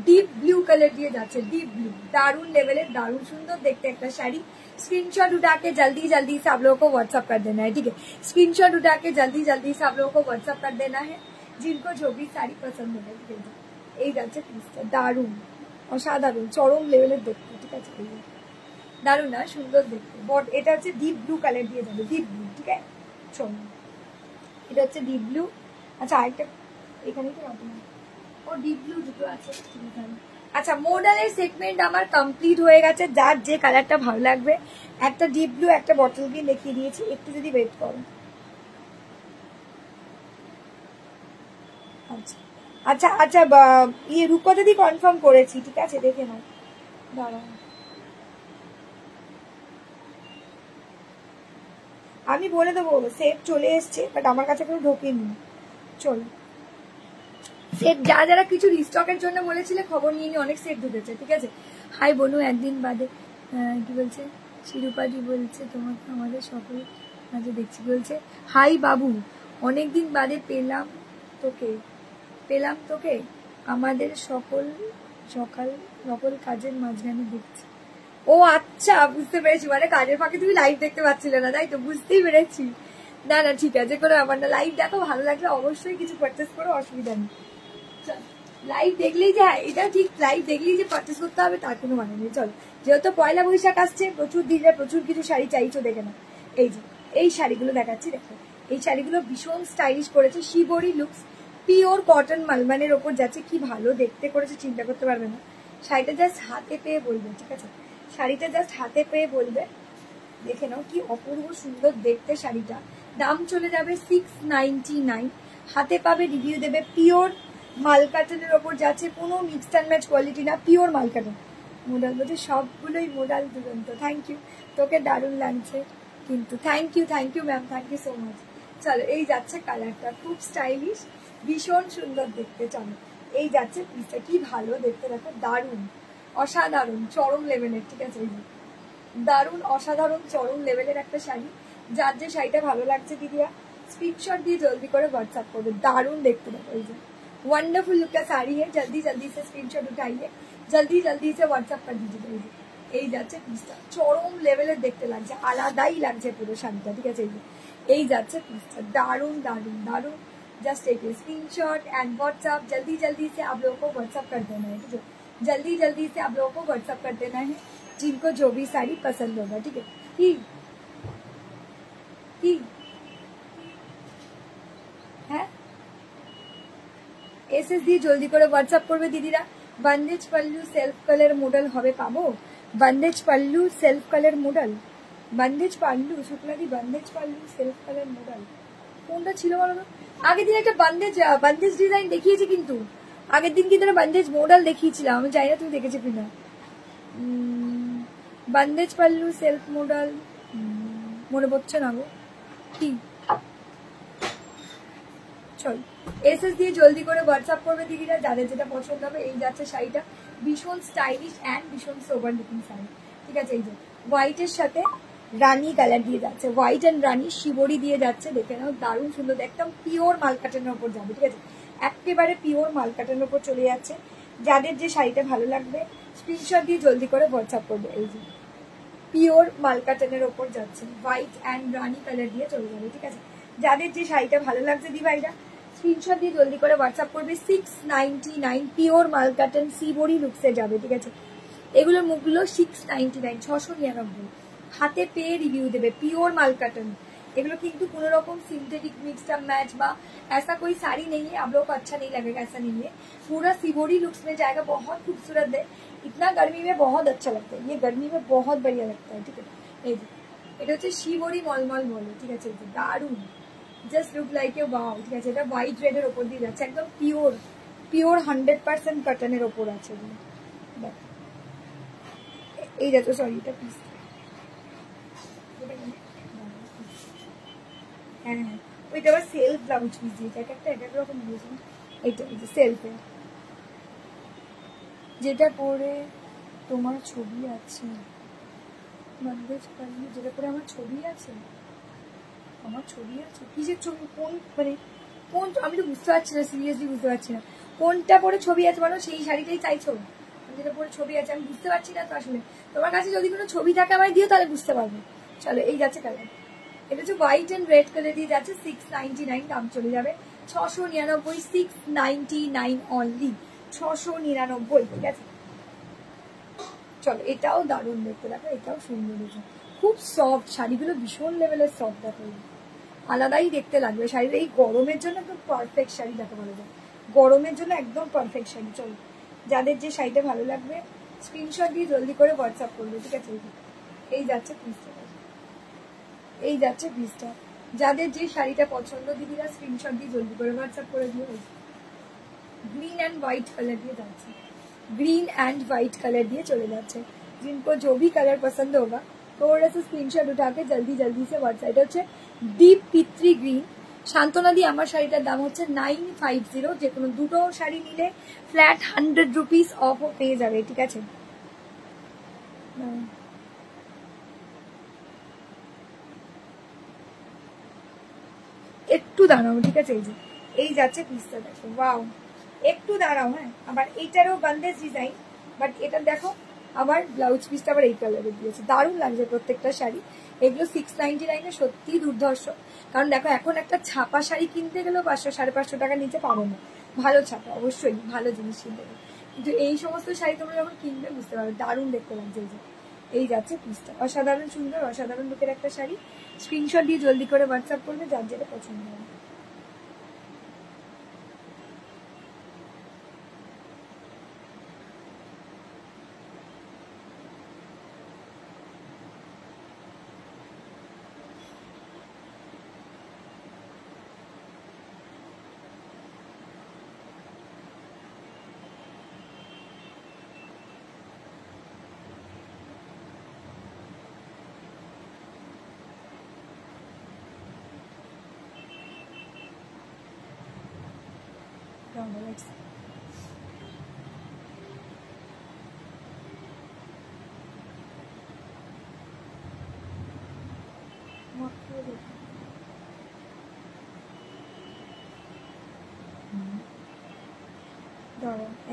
ডিপ ব্लू कलर দিয়ে যাচ্ছে, ডিপ ব্লू, दारुण लेवल दारुण सुंदर देखते একটা শাড়ি। स्क्रीनशॉट उठा के जल्दी जल्दी से आप लोगों को व्हाट्सएप कर देना है, ठीक है। स्क्रीनशॉट उठा के जल्दी जल्दी से आप लोगों को व्हाट्सएप कर देना है जिनको जो भी শাড়ি পছন্দ হবে, ঠিক আছে। এই যাচ্ছে পিসটা, দারুণ অসাধারণ চরম লেভেলের দেখতে, ঠিক আছে। দারুণ না সুন্দর দেখতে, বট এটা হচ্ছে ডিপ ব্লু কালার দিয়ে যাবে, ডিপ ব্লু, ঠিক আছে। চলো এটা হচ্ছে ডিপ ব্লু। আচ্ছা আরেকটা এখানেই তো রাখবো, ও ডিপ ব্লু দুটো আছে। আচ্ছা মডেলের সেগমেন্ট আমার কমপ্লিট হয়ে গেছে, যার যে কালারটা ভালো লাগবে, একটা ডিপ ব্লু একটা বটল গ্রিন দেখিয়ে দিয়েছি, একটু যদি ওয়েট করো। আচ্ছা আচ্ছা আচ্ছা ইয়ে রূপকথা দি কনফার্ম করেছি, ঠিক আছে দেখে নাও, দাঁড়াও আমি বলে দেবো। সেট চলে এসছে বাট আমার কাছে কেউ ঢোকেনি। চলো সেট যারা যারা কিছু রিস্টকের জন্য বলেছিলে খবর নিয়ে নিয়ে অনেক সেট ঢুকেছে, ঠিক আছে। হাই বনু একদিন বাদে কি বলছে শিরুপাদি বলছে তোমাকে আমাদের সকল মাঝে দেখছি, বলছে হাই বাবু অনেকদিন বাদে পেলাম তোকে আমাদের সকল কাজের মাঝখানে দেখছি। ও আচ্ছা বুঝতে পেরেছি, মানে কাজের ফাঁকে তুমি লাইভ দেখতে পাচ্ছিলে না, তাই তো, বুঝতেই পেরেছি। না না ঠিক আছে, কোনো ব্যাপার না, লাইভ দেখো, ভালো লাগলে অবশ্যই কিছু পারচেস করো, অসুবিধা নেই। লাইভ দেখলেই যে এটা ঠিক লাইভ দেখলেই যে পারচেস করতে হবে তার কোনো মানে নেই। চলো যেহেতু পয়লা বৈশাখ আসছে, প্রচুর দিনে প্রচুর কিছু শাড়ি চাইছো, দেখে না। এই যে এই শাড়িগুলো দেখাচ্ছি, দেখো এই শাড়িগুলো ভীষণ স্টাইলিশ করেছে, শিবরি লুকস, পিওর কটন মালমানের ওপর যাচ্ছে, কি ভালো দেখতে করেছে চিন্তা করতে পারবে না। শাড়িটা জাস্ট হাতে পেয়ে বলবে, ঠিক আছে, শাড়িটা জাস্ট হাতে পেয়ে বলবে, দেখে নাও কি অপূর্ব সুন্দর দেখতে শাড়িটা। দাম চলে যাবে 699, হাতে পাবে, রিভিউ দেবে, পিওর মালকাটনের ওপর যাচ্ছে, কোনো মিক্সড অ্যান্ড ম্যাচ কোয়ালিটি না, পিওর মালকাটন। মোডাল বলছে সবগুলোই মোডাল দুরন্ত, থ্যাংক ইউ, তোকে দারুণ লাগছে কিন্তু, thank you ma'am, thank you so much. চলো এই যাচ্ছে কালারটা, খুব স্টাইলিশ, ভীষণ সুন্দর দেখতে। চলো এই যাচ্ছে পিসটা, কি ভালো দেখতে, দেখো দারুণ অসাধারণ চরম লেভেলের, ঠিক আছে। দারুণ অসাধারণ চরম লেভেলের একটা শাড়ি, যার যে শাড়িটা ভালো লাগছে দিদিরা स्क्रीनशॉट দিয়ে জলদি করে व्हाट्सएप করবে, দারুণ দেখতে দেখো। এই যে वंडरफुल लुक का साड़ी है, जल्दी जल्दी से स्क्रीनशॉट उठाइए, जल्दी जल्दी से व्हाट्सएप कर दीजिए। এই যাচ্ছে পিসটা, চরম লেভেলের দেখতে লাগছে, আলাদাই লাগছে পুরো শাড়িটা, ঠিক আছে। এই যাচ্ছে পিসটা, দারুণ দারুণ দারুণ। Just take screenshot and WhatsApp, जल्दी जल्दी से आप लोगों को व्हाट्सएप कर देना है, ठीक है। जल्दी जल्दी से आप लोगों को व्हाट्सएप कर देना है जिनको जो भी साड़ी पसंद होगा, ठीक है। की है এসএস দিয়ে জলদি করে হোয়াটসঅ্যাপ করবে দিদিরা। Bandhej pallu self colour model হবে, পাবো bandhej pallu self colour model, bandhej pallu শুক্লাদি bandhej pallu self colour model কোনটা ছিল বলো তো? আগের দিন একটা বন্দেজ ডিজাইন দেখিয়েছি, কিন্তু আগের দিন কিন্তু বন্দেজ মডেল দেখিয়েছিলাম, আমি জানি না তুমি দেখেছো কিনা। বন্দেজ পাল্লু সেলফ মডেল মনে পড়ছে না গো, কি চল এসএস দিয়ে জলদি করে হোয়াটসঅ্যাপ করবে দিদিরা, যাদের যেটা পছন্দ হবে। এই যাচ্ছে শাড়িটা, ভীষণ স্টাইলিশ অ্যান্ড ভীষণ সোবার লুকিং শাড়ি, ঠিক আছে। এই যে হোয়াইটের সাথে রানী কালার দিয়ে যাচ্ছে, হোয়াইট অ্যান্ড রানী শিবরি দিয়ে যাচ্ছে, দেখে নাও দারুণ সুন্দর, একদম পিওর মালকাটনের ওপর যাবে, ঠিক আছে, একেবারে পিওর মালকাটনের ওপর চলে যাচ্ছে। যাদের যে শাড়িটা ভালো লাগবে স্ক্রিনশট দিয়ে জলদি করে হোয়াটসঅ্যাপ করবে। এই যে পিওর মালকাটনের ওপর যাচ্ছে, হোয়াইট অ্যান্ড রানী কালার দিয়ে চলে যাবে, ঠিক আছে। যাদের যে শাড়িটা ভালো লাগছে দি ভাইরা স্ক্রিনশট দিয়ে জলদি করে হোয়াটসঅ্যাপ করবে। 699 পিওর মালকাটন শিবরি লুকসে যাবে, ঠিক আছে। এগুলোর মুখগুলো 699 699, হাতে পেয়ে রিভিউ দেবে, পিওর মালকাটন एगुलो किंतु कोनो रकम सिंथेटिक मिक्सड अप मैच बा ऐसा कोई साड़ी नहीं है, आप लोग को अच्छा नहीं लगेगा, ऐसा नहीं है। पूरा शिवोरी लुक्स में जाएगा, बहुत खूबसूरत है। इतना गर्मी में बहुत अच्छा लगता है, ये गर्मी में बहुत बढ़िया लगता है। ठीक है, এটা হচ্ছে শিবরি মলমল বলে। ঠিক আছে, দারুণ, just look like a wow. ঠিক আছে, এটা হোয়াইট রেড এর উপর দিয়ে যাচ্ছে, একদম পিওর পিওর 100% কটনের উপর আছে। দেখ এই যাচ্ছে, সরি এটা পিস, হ্যাঁ হ্যাঁ ওইটা আবার সেলফ ব্লাউজ পিস দিয়েছে, এক একটা এক এক রকম দিয়েছে। এইটা এই যে সেলফে, যেটা পরে তোমার ছবি আছে, যেটা পরে আমার ছবি আছে, আমার ছবি আছে, কিসের ছবি, কোন মানে কোন, আমি তো বুঝতে পারছি না, সিরিয়াসলি বুঝতে পারছি না কোনটা পরে ছবি আছে বলো, সেই শাড়িটাই চাইছো, যেটা পরে ছবি আছে আমি বুঝতে পারছি না তো। আসলে তোমার কাছে যদি কোনো ছবি থাকে আমায় দিও, তাহলে বুঝতে পারবো। চলো এই যাচ্ছে কালার, এটা হচ্ছে হোয়াইট এন্ড রেড কালার দিয়ে যাচ্ছে, 699 দাম চলে যাবে 699, 699 অনলি, 699। ঠিক আছে, চলো এটাও দারুণ দেখতে, দেখো এটাও সুন্দর, খুব সফট শাড়িগুলো, ভীষণ লেভেলের সফট, দেখো আলাদাই দেখতে লাগবে শাড়ির। এই গরমের জন্য একদম পারফেক্ট শাড়ি দেখো, বলা যায় গরমের জন্য একদম পারফেক্ট শাড়ি। চলো যাদের যে শাড়িটা ভালো লাগবে স্ক্রিনশট দিয়ে জলদি করে হোয়াটসঅ্যাপ করবে। ঠিক আছে, এই যাচ্ছে পিসটা, এই যাচ্ছে পিসটা, যাদের যে শাড়িটা পছন্দ দিদিরা স্ক্রিনশট দিয়ে জলদি করে হোয়াটসঅ্যাপ করে দিও। ग्रीन एंड व्हाइट कलर दिए जाते, ग्रीन एंड व्हाइट कलर दिए चले जाते। जिनको जो भी कलर पसंद होगा थोड़ा सा स्क्रीनशॉट उठा के जल्दी जल्दी से व्हाट्सएप হচ্ছে ডিপ পিত্রি গ্রিন। শান্তনা দি আমার শাড়িটার দাম হচ্ছে 950, যে কোনো দুটো শাড়ি নিলে ফ্ল্যাট 100 রুপিস অফ পেয়ে যাবে। ঠিক আছে, একটু দাঁড়াও। ঠিক আছে, এই যে এই যাচ্ছে পিসটা, দেখো ওয়াও, একটু দাঁড়াও। হ্যাঁ, আবার এইটারও বান্দেজ ডিজাইন, বাট এটা দেখো আবার ব্লাউজ পিসটা আবার এই কালারের দিয়েছে, দারুণ লাগছে প্রত্যেকটা শাড়ি। এগুলো 699 সত্যি দুর্ধর্ষ, কারণ দেখো এখন একটা ছাপা শাড়ি কিনতে গেলেও 500-550 টাকার নিচে পাবো না, ভালো ছাপা অবশ্যই ভালো জিনিস কিনতে গেলে, কিন্তু এই সমস্ত শাড়ি তোমরা যখন কিনবে বুঝতে পারবে দারুণ দেখতে লাগছে। এই যে এই যাচ্ছে পিসটা, অসাধারণ সুন্দর অসাধারণ লুকের একটা শাড়ি। স্ক্রিনশট দিয়ে জলদি করে হোয়াটসঅ্যাপ করবে যার যেটা পছন্দ হবে।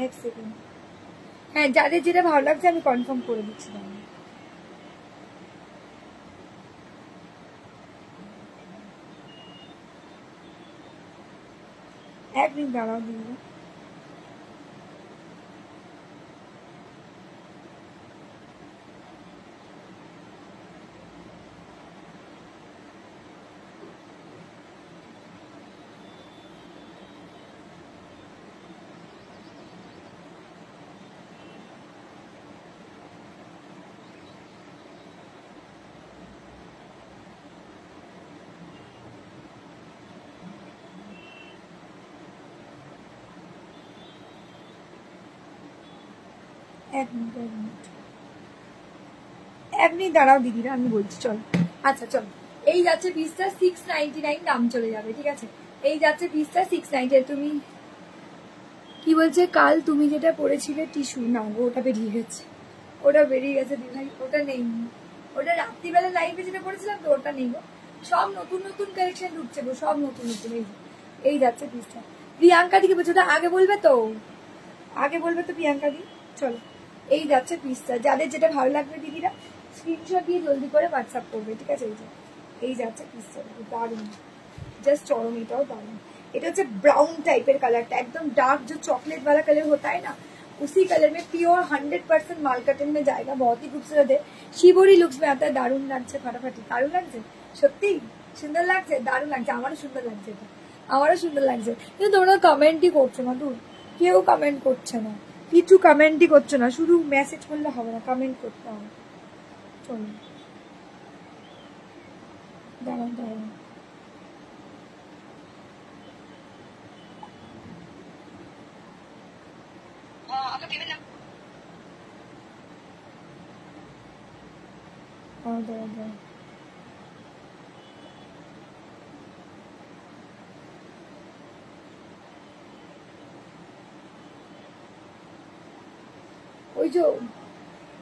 এক সেকেন্ড, হ্যাঁ যাদের যেটা ভালো লাগছে আমি কনফার্ম করে দিচ্ছি। এক মিনিট দাঁড়াও দিদি, এক মিনিট দাঁড়াও দিদিরা, আমি বলছি। চলো আচ্ছা চলো, এই যাচ্ছে পিসটা 699 দাম চলে যাবে। ঠিক আছে, এই যাচ্ছে পিসটা 699। তুমি কি বলছে, কাল তুমি যেটা পরেছিলে টিস্যু, না ওটা বেরিয়ে গেছে, ওটা বেরিয়ে গেছে দিদি, ওটা নেই, ওটা রাত্রিবেলা লাইভে যেটা পরেছিলাম তো ওটা নেই গো, সব নতুন নতুন কালেকশন ঢুকছে গো, সব নতুন নতুন। এই যাচ্ছে পিসটা, প্রিয়াঙ্কা দিকে বলছে, ওটা আগে বলবে তো, আগে বলবে তো প্রিয়াঙ্কা দি। চলো এই যাচ্ছে পিসটা, যাদের যেটা ভালো লাগবে দিদিরা স্ক্রিনশট দিয়ে জলদি করে হোয়াটসঅ্যাপ করবে। ঠিক আছে, এই যাচ্ছে পিসটা, দারুণ জাস্ট চরম, এটাও দারুণ। এটা হচ্ছে ব্রাউন টাইপের কালারটা, একদম ডার্ক जो चॉकलेट वाला कलर होता है ना उसी कलर में प्योर 100% माल कटन में जाएगा, बहुत ही खूबसूरत है, शिवोरी लुक्स में आता है। दारुण লাগছে, ফাটাফাটি দারুণ লাগছে, সত্যি সুন্দর লাগছে, দারুণ লাগছে, আমারও সুন্দর লাগছে, আমারও সুন্দর লাগছে। কিন্তু তোমরা কমেন্টই করছো না, দূর কেউ কমেন্ট করছে না, কিছু কমেন্টই করছো না, শুধু মেসেজ করলে হবে না, কমেন্ট করতে হবে। চলো দাঁড়াও দাঁড়াও,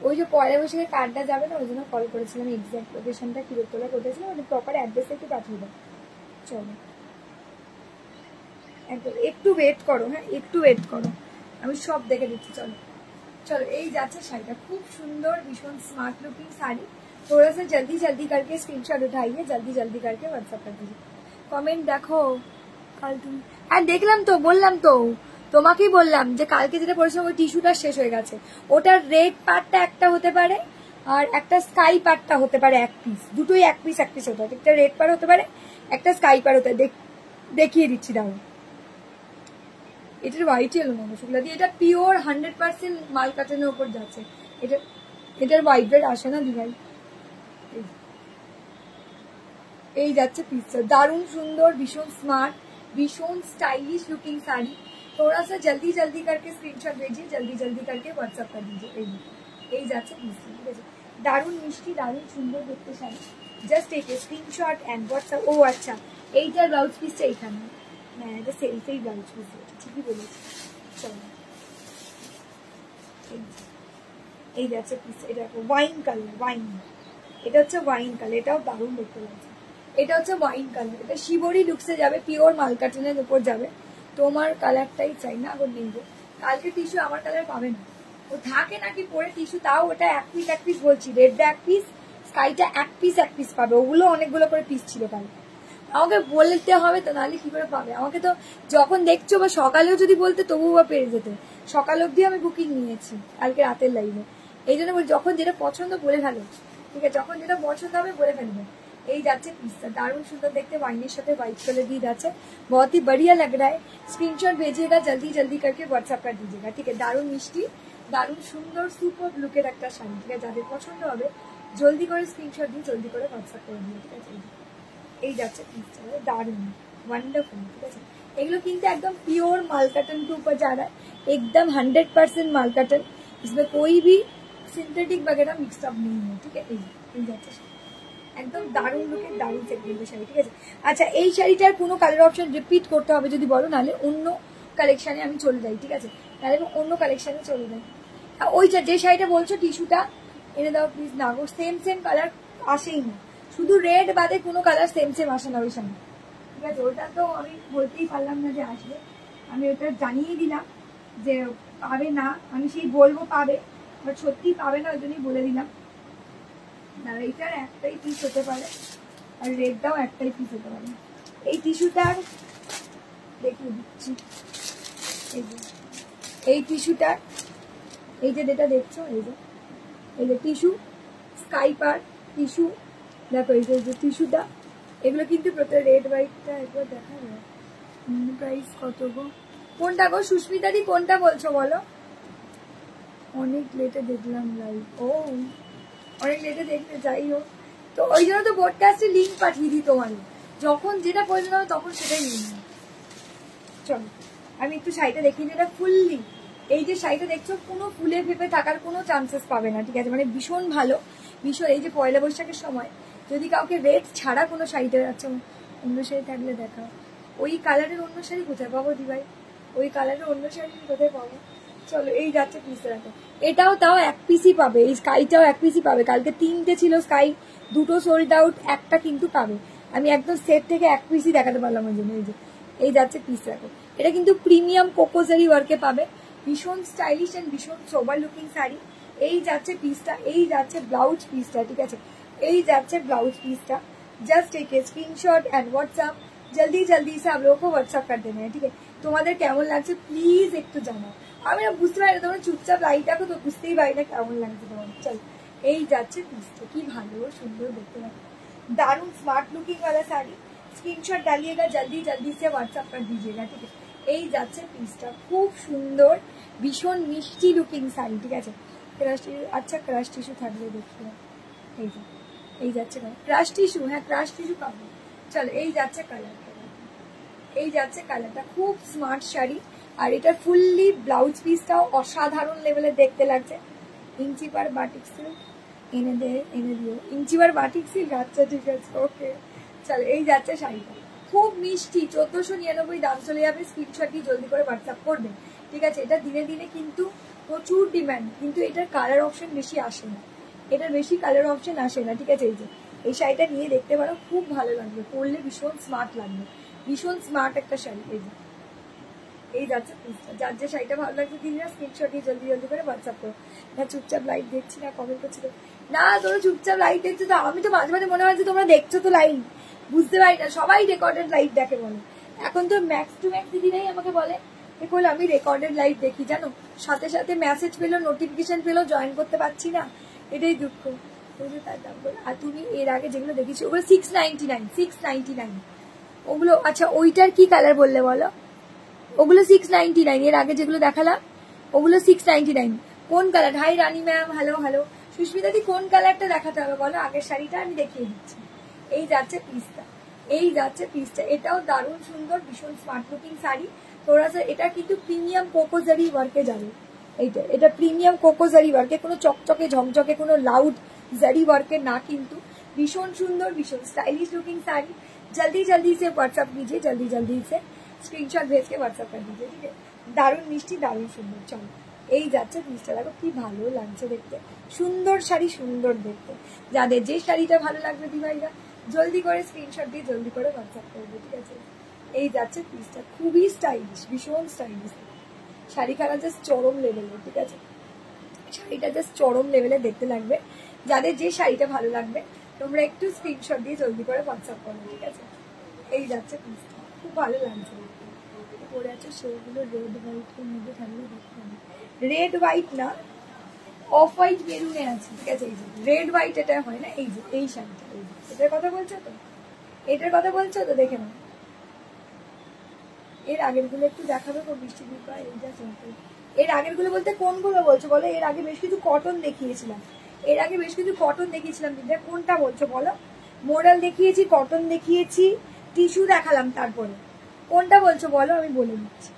ওই যে পয়লা বৈশাখে কার্ডটা যাবে না, ওই জন্য কল করেছিলাম, এক্সাক্ট লোকেশনটা কিরতলা কোথায় মানে প্রপার অ্যাড্রেসটা একটু পাঠিয়ে দাও। চলো একটু ওয়েট করো, হ্যাঁ একটু ওয়েট করো, আমি সব দেখে দিচ্ছি। চলো चलो এই যাচ্ছে শাড়িটা, খুব সুন্দর, ভীষণ স্মার্ট लुकिंग साड़ी। थोड़ा सा जल्दी जल्दी करके स्क्रीनशॉट उठाइए, जल्दी जल्दी करके व्हाट्सएप कर दीजिए। कमेंट देखो কাল তুমি, হ্যাঁ দেখলাম তো, বললাম তো তোমাকেই বললাম যে কালকে যেটা পড়েছিলাম ওই টিস্যুটা শেষ হয়ে গেছে, ওটার রেড পার্টটা একটা হতে পারে আর একটা স্কাই পার্টটা হতে পারে এক পিস, দুটোই এক পিস হতে পারে, একটা রেড পার্ট হতে পারে একটা স্কাই পার্ট হতে পারে, দেখিয়ে দিচ্ছি দাও। এটার হোয়াইট এলো না শুক্লা দিয়ে, এটা পিওর 100% মাল কাটানোর উপর যাচ্ছে, এটার হোয়াইট রেড আসে না দিভাই। এই যাচ্ছে পিসটা, দারুণ সুন্দর, ভীষণ স্মার্ট, भीषण स्टाइलिश लुकिंग साड़ी। थोड़ा सा जल्दी जल्दी करके स्क्रीनशॉट भेजिए, जल्दी जल्दी करके व्हाट्सएप कर दीजिए। এই যাচ্ছে মিষ্টি, ঠিক আছে, দারুণ মিষ্টি, দারুণ সুন্দর দেখতে sari. Just take a screenshot and WhatsApp. ও আচ্ছা, এইটার ব্লাউজ পিসটা এইখানে, হ্যাঁ এটা সেলফেই ব্লাউজ পিস, ঠিকই বলেছি। চলো এই যাচ্ছে পিস, এটা ওয়াইন কালার, ওয়াইন, এটা হচ্ছে ওয়াইন কালার, এটাও দারুণ দেখতে লাগছে। এটা হচ্ছে ওয়াইন কালার, এটা শিবরি লুকসে যাবে, পিওর মালকাটনের উপর যাবে। তোমার কালারটাই চাই না, আবার নেই কালকে টিস্যু আমার কালার পাবে না, ও থাকে নাকি পরে টিস্যু, তাও ওটা এক পিস বলছি, রেডটা এক পিস, স্কাইটা এক পিস পাবে, ওগুলো অনেকগুলো করে পিস ছিল কালকে। আমাকে বলতে হবে তো, নাহলে কি করে পাবে আমাকে? তো যখন দেখছো বা সকালেও যদি বলতে তবুও বা পেরে যেতে, সকাল অবধি আমি বুকিং নিয়েছি কালকে রাতের লাইনে। এই জন্য বলি যখন যেটা পছন্দ বলে ফেলো, ঠিক আছে, যখন যেটা পছন্দ হবে বলে ফেলবে। এই যাচ্ছে পিসটা, দারুণ সুন্দর দেখতে, वाइनेर साथे व्हाइट कलर दी जाচ্ছে, बहुत ही बढ़िया लग रहा है। स्क्रीनशॉट भेजिएगा, जल्दी जल्दी करके व्हाट्सएप कर दीजिएगा, ठीक है। दारुण मिष्टी, दारुण सुंदर सुपर लुकेर একটা শাড়ি, ঠিক আছে, যাদের পছন্দ হবে জলদি করে স্ক্রিনশট দিয়ে জলদি করে হোয়াটসঅ্যাপ করে দিন, ঠিক আছে। এই যাচ্ছে পিসটা, দারুণ ওয়ান্ডারফুল, ঠিক আছে। এগুলো কিন্তু একদম प्योर माल कॉटन के ऊपर जा रहा है, एकदम 100% माल कॉटन, इसमें कोई भी सिंथेटिक वगैरह मिक्स अप नहीं है, ठीक है। এই যাচ্ছে একদম দারুণ লুকের, দারুণ সেগমেন্টের শাড়ি, ঠিক আছে। আচ্ছা, এই শাড়িটার কোনো কালার অপশন রিপিট করতে হবে যদি বলো, নাহলে অন্য কালেকশনে আমি চলে যাই, ঠিক আছে, নাহলে আমি অন্য কালেকশনে চলে যাই। ওইটা যে শাড়িটা বলছো টিস্যুটা এনে দাও প্লিজ। না গো, সেম কালার আসেই না, শুধু রেড বাদে কোনো কালার সেম আসে না ওই শাড়ি, ঠিক আছে। ওটা তো আমি বলতেই পারলাম না যে আসবে, আমি ওটা জানিয়ে দিলাম যে পাবে না, আমি সেই বলবো পাবে, বাট সত্যি পাবে না, ওই জন্যই বলে দিলাম। না, এইটার একটাই পিস হতে পারে আর রেডটাও একটাই পিস হতে পারে। এই টিস্যুটার দেখিয়ে দিচ্ছি, এই টিস্যুটার, এই যে যেটা দেখছো, এই যে টিস্যু, স্কাই পার টিস্যু, দেখো এই যে টিস্যুটা, এগুলো কিন্তু প্রত্যেক রেড হোয়াইটটা একবার দেখা যায়। প্রাইস কত গো? কোনটা গো সুস্মিতাদি, কোনটা বলছো বলো? অনেক লেটে দেখলাম লাইভ, ও অনেক লেটে দেখতে, যাই হোক, তো ওই জন্য তো পডকাস্টের লিঙ্ক পাঠিয়ে দিই তোমার, যখন যেটা প্রয়োজন হবে তখন সেটাই নিয়ে নিই। চলো আমি একটু শাড়িটা দেখিয়ে দিই, এটা ফুললি, এই যে শাড়িটা দেখছো কোনো ফুলে ফেপে থাকার কোনো চান্সেস পাবে না, ঠিক আছে, মানে ভীষণ ভালো, ভীষণ। এই যে পয়লা বৈশাখের সময় যদি কাউকে রেড ছাড়া কোনো শাড়িটা যাচ্ছে, অন্য শাড়ি থাকলে দেখা, ওই কালারের অন্য শাড়ি কোথায় পাবো দিভাই, ওই কালারের অন্য শাড়ি কোথায় পাবো? চলো এই যাচ্ছে পিসটা দেখো, এটাও তাও এক পিসই পাবে, এই স্কাইটাও এক পিসই পাবে। কালকে 3টে ছিল স্কাই, 2টো সোল্ড আউট, একটা কিন্তু পাবে। আমি একদম সেট থেকে এক পিসই দেখাতে পারলাম ওই জন্য। এই যে এই যাচ্ছে পিস দেখো, এটা কিন্তু প্রিমিয়াম কোকোজারি ওয়ার্কে পাবে, ভীষণ স্টাইলিশ এন্ড ভীষণ সোবার লুকিং শাড়ি। এই যাচ্ছে পিসটা, এই যাচ্ছে ব্লাউজ পিসটা, ঠিক আছে, এই যাচ্ছে ব্লাউজ পিসটা। Just take a screenshot and WhatsApp, जल्दी जल्दी से आप लोगों को व्हाट्सएप कर देना है, ठीक है। তোমাদের কেমন লাগছে প্লিজ একটু জানাও, আমি না বুঝতে পারি না, তোমরা চুপচাপ লাইট দেখো তো বুঝতেই পারি না কেমন লাগছে তোমার। চল এই যাচ্ছে পিসটা, কি ভালো সুন্দর দেখতে লাগে, दारुण स्मार्ट लुकिंग वाला साड़ी। स्क्रीनशॉट डालिएगा जल्दी जल्दी से व्हाट्सएप कर दीजिएगा, ठीक है। এই যাচ্ছে পিসটা, খুব সুন্দর ভীষণ মিষ্টি লুকিং শাড়ি, ঠিক আছে। ক্রাশ টিস্যু, আচ্ছা ক্রাশ টিস্যু থাকলে দেখিও। এই যে এই যাচ্ছে ক্রাশ টিস্যু, হ্যাঁ ক্রাশ টিস্যু পাবো। চলো এই যাচ্ছে কালারটা, এই যাচ্ছে কালারটা, খুব স্মার্ট শাড়ি। আর এটা ফুললি ব্লাউজ পিসটাও অসাধারণ লেভেলে দেখতে লাগছে। ইঞ্চি পার বাটিক সিল্ক এনে দিও, ইঞ্চি পার বাটিক সিল্ক, আচ্ছা ঠিক আছে ওকে। চলো এই যাচ্ছে শাড়িটা, খুব মিষ্টি, 1499 দাম চলে যাবে। স্ক্রিনশট দিয়ে জলদি করে হোয়াটসঅ্যাপ করবে, ঠিক আছে। এটা দিনে দিনে কিন্তু প্রচুর ডিমান্ড, কিন্তু এটার কালার অপশন বেশি আসে না, এটার বেশি কালার অপশন আসে না, ঠিক আছে। এই যে এই শাড়িটা নিয়ে দেখতে পারো, খুব ভালো লাগবে, পরলে ভীষণ স্মার্ট লাগবে, ভীষণ স্মার্ট একটা শাড়ি। এই যে এই যাচ্ছে পিসটা, যার যে শাড়িটা ভালো লাগছে দিদিরা স্ক্রিনশট দিয়ে জলদি জলদি করে হোয়াটসঅ্যাপ করো। না চুপচাপ লাইট দেখছি না, কমেন্ট করছি না, তোমরা চুপচাপ লাইট দেখছো তো, আমি তো মাঝে মাঝে মনে হয় যে তোমরা দেখছো তো লাইট, বুঝতে পারি না। সবাই রেকর্ডেড লাইট দেখে বলে, এখন তো ম্যাক্স টু ম্যাক্স দিদিরাই আমাকে বলে বলে আমি রেকর্ডেড লাইট দেখি, জানো। সাথে সাথে মেসেজ পেলো, নোটিফিকেশন পেলো, জয়েন করতে পারছি না, এটাই দুঃখ। তার দাম বলো। আর তুমি এর আগে যেগুলো দেখেছি ওগুলো 699 ওগুলো, আচ্ছা ওইটার কি কালার বললে বলো? ওগুলো 699, এর আগে যেগুলো দেখালাম ওগুলো 699। কোন কালার? হাই রানী ম্যাম, হ্যালো হ্যালো। সুস্মিতা দি কোন কালারটা দেখাতে হবে বলো? আগের শাড়িটা আমি দেখিয়ে দিচ্ছি। এই যাচ্ছে পিসটা, এই যাচ্ছে পিসটা, এটাও দারুণ সুন্দর, ভীষণ স্মার্ট লুকিং শাড়ি। থোড়া সা এটা কিন্তু প্রিমিয়াম কোকোজারি ওয়ার্কে যাবে, এইটা এটা প্রিমিয়াম কোকোজারি ওয়ার্কে, কোনো চকচকে ঝকঝকে কোনো লাউড জারি ওয়ার্কে না, কিন্তু ভীষণ সুন্দর, ভীষণ স্টাइलिश लुकिंग साड़ी। जल्दी जल्दी से व्हाट्सएप कीजिए, जल्दी जल्दी से स्क्रीनशॉट भेज के व्हाट्सएप कर दीजिए, ठीक है। দারুণ মিষ্টি, দারুণ সুন্দর। চলো এই যাচ্ছে পিসটা, দেখো কি ভালো লাগছে দেখতে, সুন্দর শাড়ি, সুন্দর দেখতে। যাদের যে শাড়িটা ভালো লাগবে দিভাইরা জলদি করে স্ক্রিনশট দিয়ে জলদি করে হোয়াটসঅ্যাপ করবে, ঠিক আছে। এই যাচ্ছে পিসটা, খুবই স্টাইলিশ, ভীষণ স্টাইলিশ শাড়ি, খানা জাস্ট চরম লেভেলে, ঠিক আছে। শাড়িটা জাস্ট চরম লেভেলে দেখতে লাগবে। যাদের যে শাড়িটা ভালো লাগবে তোমরা একটু স্ক্রিনশট দিয়ে জলদি করে হোয়াটসঅ্যাপ করো, ঠিক আছে। এই যাচ্ছে পিসটা, খুব ভালো লাগছে পরে আছে। সেগুলো রেড হোয়াইটের মধ্যে থাকলে দেখতে হবে, রেড হোয়াইট না, অফ হোয়াইট মেরুনে আছে, ঠিক আছে। এই যে রেড হোয়াইট এটা হয় না, এই যে এই শাড়িটা, এই যে এটার কথা বলছো তো, এটার কথা বলছো তো, দেখে নাও। এর আগের গুলো একটু দেখাবে খুব মিষ্টি দিবা। এইটা সিম্পল। এর আগের গুলো বলতে কোনগুলো বলছো বলো? এর আগে বেশ কিছু কটন দেখিয়েছিলাম, এর আগে বেশ কিছু কটন দেখিয়েছিলাম, দিদা কোনটা বলছো বলো? মোডাল দেখিয়েছি, কটন দেখিয়েছি, টিস্যু দেখালাম, তারপরে কোনটা বলছো বলো, আমি বলে দিচ্ছি।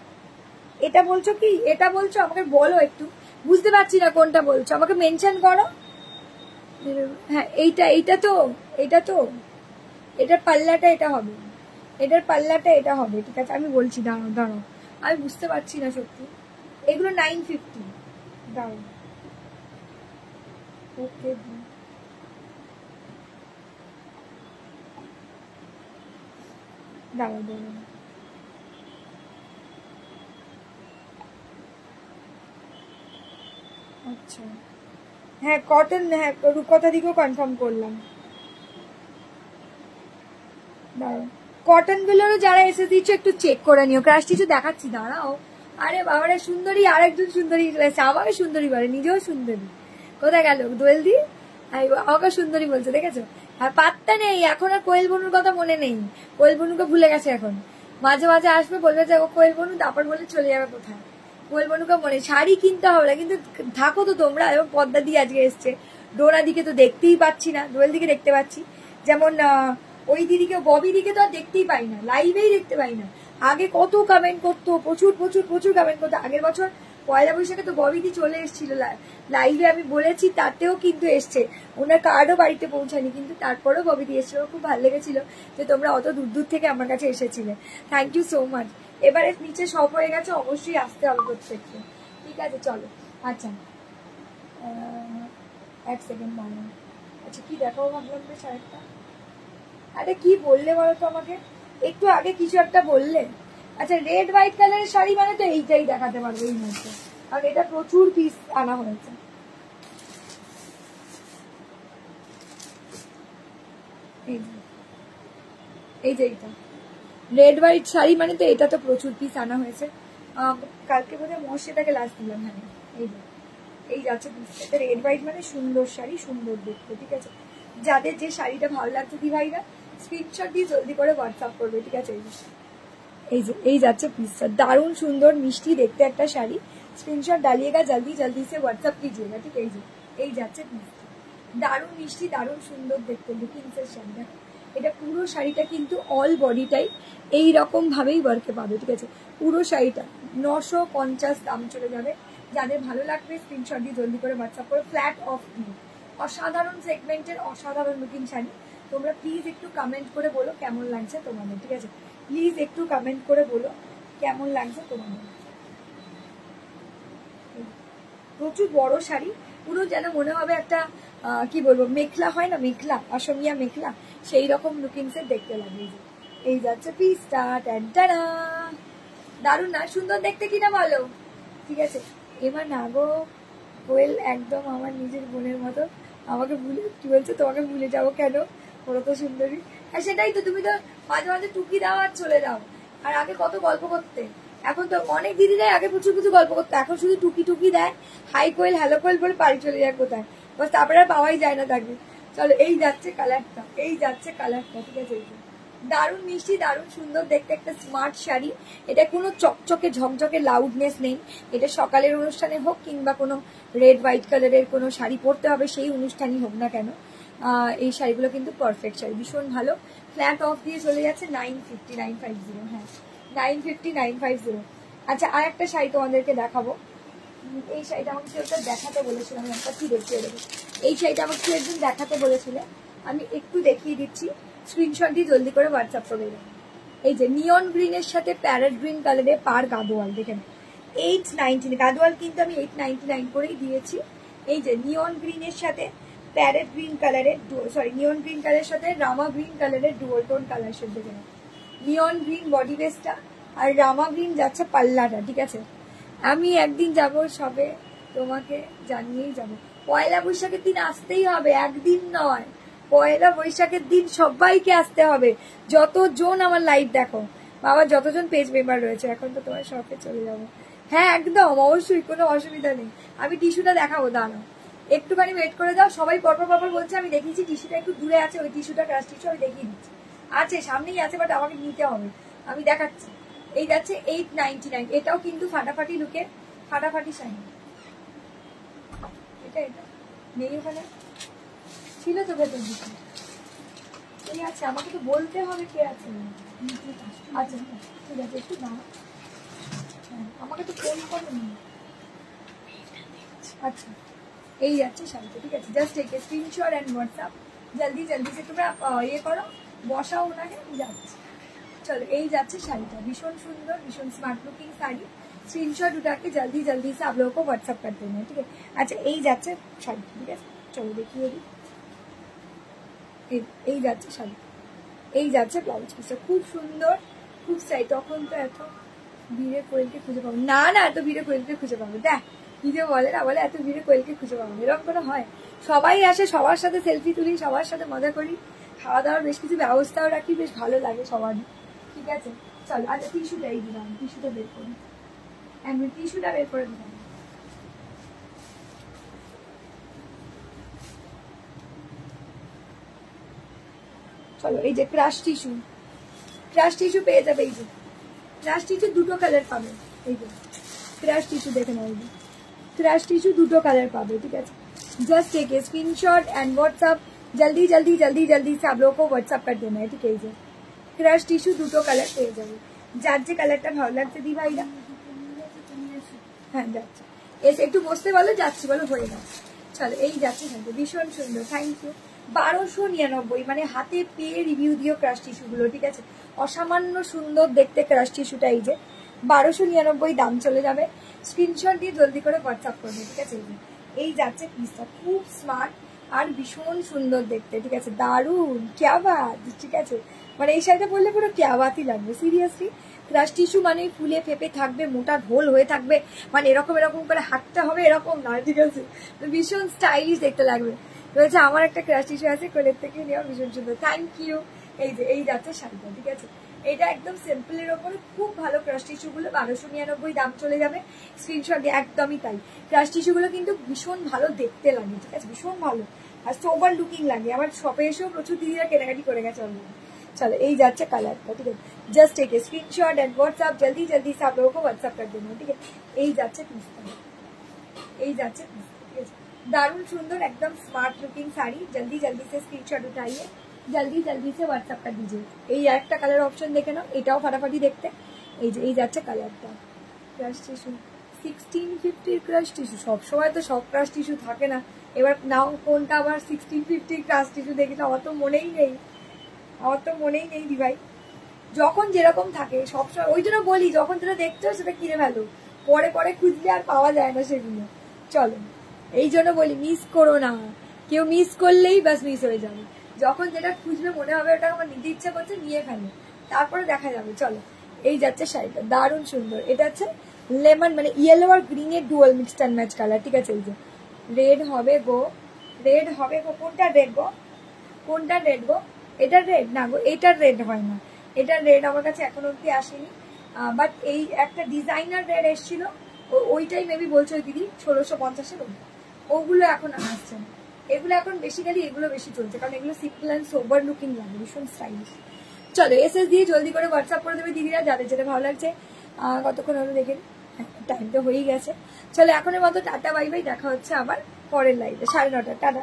এটা বলছো কি এটা বলছো? আমাকে বলো একটু, বুঝতে পারছি না কোনটা বলছো, আমাকে মেনশন করো। হ্যাঁ এইটা, এইটা তো, এটা তো, এটার পাল্লাটা এটা হবে, এটার পাল্লাটা এটা হবে, ঠিক আছে। আমি বলছি, দাঁড়াও দাঁড়াও, আমি বুঝতে পারছি না সত্যি। এগুলো 950, দাঁড়াও ওকে, দাঁড়াও দাঁড়াও, আচ্ছা হ্যাঁ কটন, হ্যাঁ রূপকথা দিকেও কনফার্ম করলাম। দাঁড়াও, কটন গুলোরও যারা এসে দিচ্ছ একটু চেক করে নিও। ক্রাশ টিস্যু দেখাচ্ছি, দাঁড়াও। আরে বাবারে সুন্দরী, আরেকজন সুন্দরী চলে এসেছে, আমাকে সুন্দরী বলে, নিজেও সুন্দরী। কোথায় গেল দোয়েল দি? আমাকে সুন্দরী বলছে, দেখেছো। আর পাত্তা নেই এখন, আর কোয়েল বনুর কথা মনে নেই, কোয়েল বনুকে ভুলে গেছে এখন। মাঝে মাঝে আসবে, বলবে যে ও কোয়েল বনু, তারপর বলে চলে যাবে কোথায়। কোয়েল বনুকে মনে, শাড়ি কিনতে হবে না কিন্তু থাকো তো তোমরা। এবং পদ্মা দিয়ে আজকে এসছে, ডোরা দিকে তো দেখতেই পাচ্ছি না, দোয়েল দিকে দেখতে পাচ্ছি, যেমন ওই দিদিকে, ববি দিকে তো আর দেখতেই পাই না, লাইভেই দেখতে পাই না। আগে কত কমেন্ট করতো, প্রচুর প্রচুর প্রচুর কমেন্ট করতো। আগের বছর পয়লা বৈশাখে তো ববিদি চলে এসেছিল লাইভে, আমি বলেছি, তাতেও কিন্তু এসছে। ওনার কার্ডও বাড়িতে পৌঁছায়নি, কিন্তু তারপরেও ববিদি এসেছিল। খুব ভালো লেগেছিল যে তোমরা অত দূর দূর থেকে আমার কাছে এসেছিলে, থ্যাংক ইউ সো মাচ। এবারে নিচে সব হয়ে গেছে, অবশ্যই আসতে হবে প্রত্যেককে, ঠিক আছে। চলো আচ্ছা এক সেকেন্ড দাঁড়াও। আচ্ছা কি দেখাবো ভাবলাম বেশ আরেকটা। আরে কি বললে বলো তো আমাকে, একটু আগে কিছু একটা বললে। আচ্ছা রেড হোয়াইট কালারের শাড়ি মানে তো এইটাই দেখাতে পারবো এই মুহূর্তে, কারণ এটা প্রচুর পিস আনা হয়েছে। এই যে এইটা রেড হোয়াইট শাড়ি মানে তো এটা তো প্রচুর পিস আনা হয়েছে, কালকে বোধহয় মর্ষেটাকে লাস্ট দিলাম। হ্যাঁ এই যাচ্ছে পিসটা, রেড হোয়াইট মানে সুন্দর শাড়ি, সুন্দর দেখতে, ঠিক আছে। যাদের যে শাড়িটা ভালো লাগছে দি ভাইরা স্ক্রিনশট দিয়ে জলদি করে হোয়াটসঅ্যাপ করবে, ঠিক আছে। এই যাচ্ছে পিসটা, দারুণ সুন্দর মিষ্টি দেখতে একটা শাড়ি। স্ক্রিনশট ডালিয়েগা, জলদি জলদি সে হোয়াটসঅ্যাপ कीजिएगा, ঠিক আছে। এই যাচ্ছে পিসটা, দারুণ মিষ্টি, দারুণ সুন্দর দেখতে লুকিংসের শাড়িটা। এটা পুরো শাড়িটা কিন্তু অল বডিটাই এইরকম ভাবেই ওয়ার্কে পাবে, ঠিক আছে। পুরো শাড়িটা 950 দাম চলে যাবে। যাদের ভালো লাগবে স্ক্রিনশট দিয়ে জলদি করে হোয়াটসঅ্যাপ করো। ফ্ল্যাট অফ দিয়ে অসাধারণ সেগমেন্টের অসাধারণ লুকিং শাড়ি। তোমরা প্লিজ একটু কমেন্ট করে বলো কেমন লাগছে তোমাদের, ঠিক আছে। প্লিজ একটু কমেন্ট করে বলো কেমন লাগছে তোমাদের। প্রচুর বড় শাড়ি, পুরো যেন মনে হবে একটা কি বলবো মেখলা হয় না, মেখলা অসমিয়া মেখলা, সেই রকম লুকিংসের দেখতে লাগে। এই যাচ্ছে পিসটা, টানটানা, দারুণ না সুন্দর দেখতে কিনা বলো, ঠিক আছে। এবার না গো কোয়েল একদম আমার নিজের বোনের মতো, আমাকে ভুলে কি বলছে তোমাকে ভুলে যাবো কেন, ওরা তো সুন্দরী। আর সেটাই তো, তুমি তো মাঝে মাঝে টুকি দাও আর চলে যাও। আর আগে কত গল্প করতে, এখন তো অনেক দিদিরাই আগে প্রচুর কিছু গল্প করতে, এখন শুধু টুকি টুকি দেয়, হাই কোয়েল হ্যালো কোয়েল বলে বাড়ি চলে যায় কোথায়, বাস তারপরে আর পাওয়াই যায় না তাকে। চলো এই যাচ্ছে কালারটা, এই যাচ্ছে কালারটা, ঠিক আছে। দারুণ মিষ্টি, দারুণ সুন্দর দেখতে একটা স্মার্ট শাড়ি। এটা কোনো চকচকে ঝকঝকে লাউডনেস নেই। এটা সকালের অনুষ্ঠানে হোক কিংবা কোনো রেড হোয়াইট কালারের কোনো শাড়ি পরতে হবে সেই অনুষ্ঠানই হোক না কেন, এই শাড়িগুলো কিন্তু পারফেক্ট শাড়ি, ভীষণ ভালো। ফ্ল্যাট অফ দিয়ে চলে যাচ্ছে 950, হ্যাঁ 950। আচ্ছা আর একটা শাড়ি তোমাদেরকে দেখাবো। এই শাড়িটা আমাকে কেউ একটা দেখাতে বলেছিল, আমি একটা কি দেখিয়ে দেবো। এই শাড়িটা আমাকে কেউ একদিন দেখাতে বলেছিল, আমি একটু দেখিয়ে দিচ্ছি। স্ক্রিনশট দিয়ে জলদি করে হোয়াটসঅ্যাপ করে দেবেন। এই যে নিয়ন গ্রিনের সাথে প্যারেট গ্রিন কালারে পার গাদোয়াল, দেখেন 890 গাদোয়াল কিন্তু আমি 899 করেই দিয়েছি। এই যে নিয়ন গ্রিনের সাথে প্যারেট গ্রিন কালারের, সরি নিয়ন গ্রিন কালারের সাথে রামা গ্রিন কালারের ডুয়াল টোন কালার শেড, দেখেন নিয়ন গ্রিন বডি বেসটা আর রামা গ্রিন যাচ্ছে পাল্লাটা, ঠিক আছে। আমি একদিন যাব সবে, তোমাকে জানিয়েই যাব। পয়লা বৈশাখের দিন আসতেই হবে, একদিন নয়, পয়লা বৈশাখের দিন সবাইকে আসতে হবে। যতজন আমার লাইভ দেখো বাবা, যতজন পেজ মেম্বার রয়েছে, এখন তো তোমার শপে চলে যাবো। হ্যাঁ একদম অবশ্যই, কোনো অসুবিধা নেই। আমি টিস্যুটা দেখাবো, দাঁড়াও একটুখানি ওয়েট করে দাও। সবাই পরপর পরপর বলছে, আমি দেখিয়েছি টিস্যুটা একটু দূরে আছে, ওই টিস্যুটা ক্রাশ টিস্যু আমি দেখিয়ে দিচ্ছি। আছে সামনেই আছে, বাট আমাকে নিতে হবে, আমি দেখাচ্ছি। এই যাচ্ছে 899, এটাও কিন্তু ফাটাফাটি লুকে, ফাটাফাটি শাড়ি। এটা এটা নেই ওখানে, ছিল তো ভেতর দিকে, কে আছে আমাকে তো বলতে হবে কে আছে। আচ্ছা ঠিক আছে, একটু না আমাকে তো ফোন করেনি। আচ্ছা এই যাচ্ছে শাড়িটা, ঠিক আছে। Just take a screenshot and WhatsApp, জলদি জলদি সে তোমরা ইয়ে করো, বসাও ওনাকে, যাচ্ছে। চলো এই যাচ্ছে শাড়িটা, ভীষণ সুন্দর, ভীষণ স্মার্ট লুকিং শাড়ি। স্ক্রিনশট উঠাকে জলদি জলদি से आप लोगों को व्हाट्सएप कर देना है, ठीक है। আচ্ছা এই যাচ্ছে শাড়ি, ঠিক আছে, চলো দেখিয়ে দিই। এই যাচ্ছে শাড়ি, এই যাচ্ছে ব্লাউজ পিসটা, খুব সুন্দর, খুব স্টাইল। তখন তো এত ভিড়ে কোয়েলকে খুঁজে পাবো না, না এত ভিড়ে কোয়েলকে খুঁজে পাবো, দেখ নিজে বলে না, বলে এত ভিড়ে কোয়েলকে খুঁজে পাবো, এরকম করে হয়? সবাই আসে, সবার সাথে সেলফি তুলি, সবার সাথে মজা করি, খাওয়া দাওয়ার বেশ কিছু ব্যবস্থাও রাখি, বেশ ভালো লাগে সবারই, ঠিক আছে। চলো আচ্ছা টিস্যুটা এই দিলাম, টিস্যুটা বের করি, আমি টিস্যুটা বের করে দিলাম। চলো এই যে ক্রাশ টিস্যু, ক্রাশ টিস্যু পেয়ে যাবে। এই যে ক্রাশ টিস্যু দুটো কালার পাবে, এই যে ক্রাশ টিস্যু দেখে নাও, এই যে ক্রাশ টিস্যু দুটো কালার পাবে, ঠিক আছে। Just take a screenshot and WhatsApp, जल्दी जल्दी जल्दी जल्दी से आप लोगों को व्हाट्सएप कर देना है, ठीक है। এই যে ক্রাশ টিস্যু দুটো কালার পেয়ে যাবে, যার যে কালারটা ভালো লাগছে দি ভাইরা। হ্যাঁ যাচ্ছে, এসে একটু বসতে বলো, যাচ্ছি বলো, হয়ে যাচ্ছে। চলো এই যাচ্ছে, ভীষণ সুন্দর, থ্যাংক ইউ। 1299 মানে হাতে পেয়ে রিভিউ দিও ক্রাশ টিস্যুগুলো, ঠিক আছে। অসামান্য সুন্দর দেখতে ক্রাশ টিস্যুটা, এই যে 1299 দাম চলে যাবে। স্ক্রিনশট দিয়ে জলদি করে হোয়াটসঅ্যাপ করবে, ঠিক আছে। এই যাচ্ছে পিসটা, খুব স্মার্ট আর ভীষণ সুন্দর দেখতে, ঠিক আছে, দারুণ, ক্যা বাত, ঠিক আছে। মানে এই শাড়িটা পরলে পুরো ক্যা বাতই লাগবে, সিরিয়াসলি। ক্রাশ টিস্যু মানে ফুলে ফেপে থাকবে, মোটা ঢোল হয়ে থাকবে, মানে এরকম এরকম করে হাঁটতে হবে, এরকম না, ঠিক আছে। ভীষণ স্টাইলিশ দেখতে লাগবে। রয়েছে আমার একটা ক্রাশ টিস্যু আছে, কোলের থেকে নেওয়া, ভীষণ সুন্দর, থ্যাংক ইউ। এই যে এই যাচ্ছে শাড়িটা, ঠিক আছে। এটা একদম সিম্পলের ওপরে খুব ভালো ক্রাশ টিস্যুগুলো 1299 দাম চলে যাবে, স্ক্রিনশট দিয়ে। একদমই তাই, ক্রাশ টিস্যুগুলো কিন্তু ভীষণ ভালো দেখতে লাগে, ঠিক আছে, ভীষণ ভালো আর সোবার লুকিং লাগে। আমার শপে এসেও প্রচুর দিদিরা কেনাকাটি করে গেছে অলরেডি। চলো এই যাচ্ছে কালারটা, ঠিক আছে, just take a screenshot and WhatsApp जल्दी जल्दी से आप लोगों को व्हाट्सएप कर देना, ठीक है। এই যাচ্ছে পিসটা, এই যাচ্ছে পিসটা, ঠিক আছে, দারুণ সুন্দর একদম স্মার্ট লুকিং শাড়ি। জলদি জলদি से स्क्रीनशॉट उठाइए, जल्दी जल्दी से व्हाट्सएप कर दीजिए। এই একটা কালার অপশন দেখে নাও, এটাও ফাটাফাটি দেখতে। এই যে এই যাচ্ছে কালারটা, ক্রাশ টিস্যু 1650 ক্রাশ টিস্যু। সবসময় তো সব ক্রাশ টিস্যু থাকে না, এবার নাও কোনটা আবার 1650 ক্রাশ টিস্যু দেখেছো, আমার তো মনেই নেই, আমার তো মনেই নেই দি ভাই। যখন যেরকম থাকে সবসময়, ওই জন্য বলি যখন যেটা দেখছো সেটা কিনে ফেলো, পরে পরে খুঁজলে আর পাওয়া যায় না সেগুলো। চলো এই জন্য বলি মিস করো না, কেউ মিস করলেই ব্যাস মিস হয়ে যাবে। যখন যেটা খুঁজবে মনে হবে ওটা আমার নিতে ইচ্ছা করছে, নিয়ে ফেলো, তারপরে দেখা যাবে। চলো এই যাচ্ছে শাড়িটা, দারুণ সুন্দর। এটা হচ্ছে লেমন মানে ইয়েলো আর গ্রিনের dual mixed and match colour, ঠিক আছে। এই যে রেড হবে গো, রেড হবে গো, কোনটা রেড গো, কোনটা রেড গো, এটা রেড না গো, এটার রেড হয় না, এটার রেড আমার কাছে এখন অব্দি আসেনি। বাট এই একটা ডিজাইনার রেড এসেছিল, ওইটাই মেবি বলছো দিদি 1650-এর, ওগুলো এখন আসছে না। এগুলো এখন বেসিক্যালি এগুলো বেশি চলছে, কারণ এগুলো সিম্পল অ্যান্ড সোবার লুকিং লাগে, ভীষণ স্টাইলিশ। চলো এসএস দিয়ে জলদি করে হোয়াটসঅ্যাপ করে দেবে দিদিরা, যাদের যেটা ভালো লাগছে। কতক্ষণ হলো দেখে, টাইম তো হয়েই গেছে। চলো এখনের মতো টাটা বাই বাই, দেখা হচ্ছে আবার পরের লাইভে 9:30, টাটা।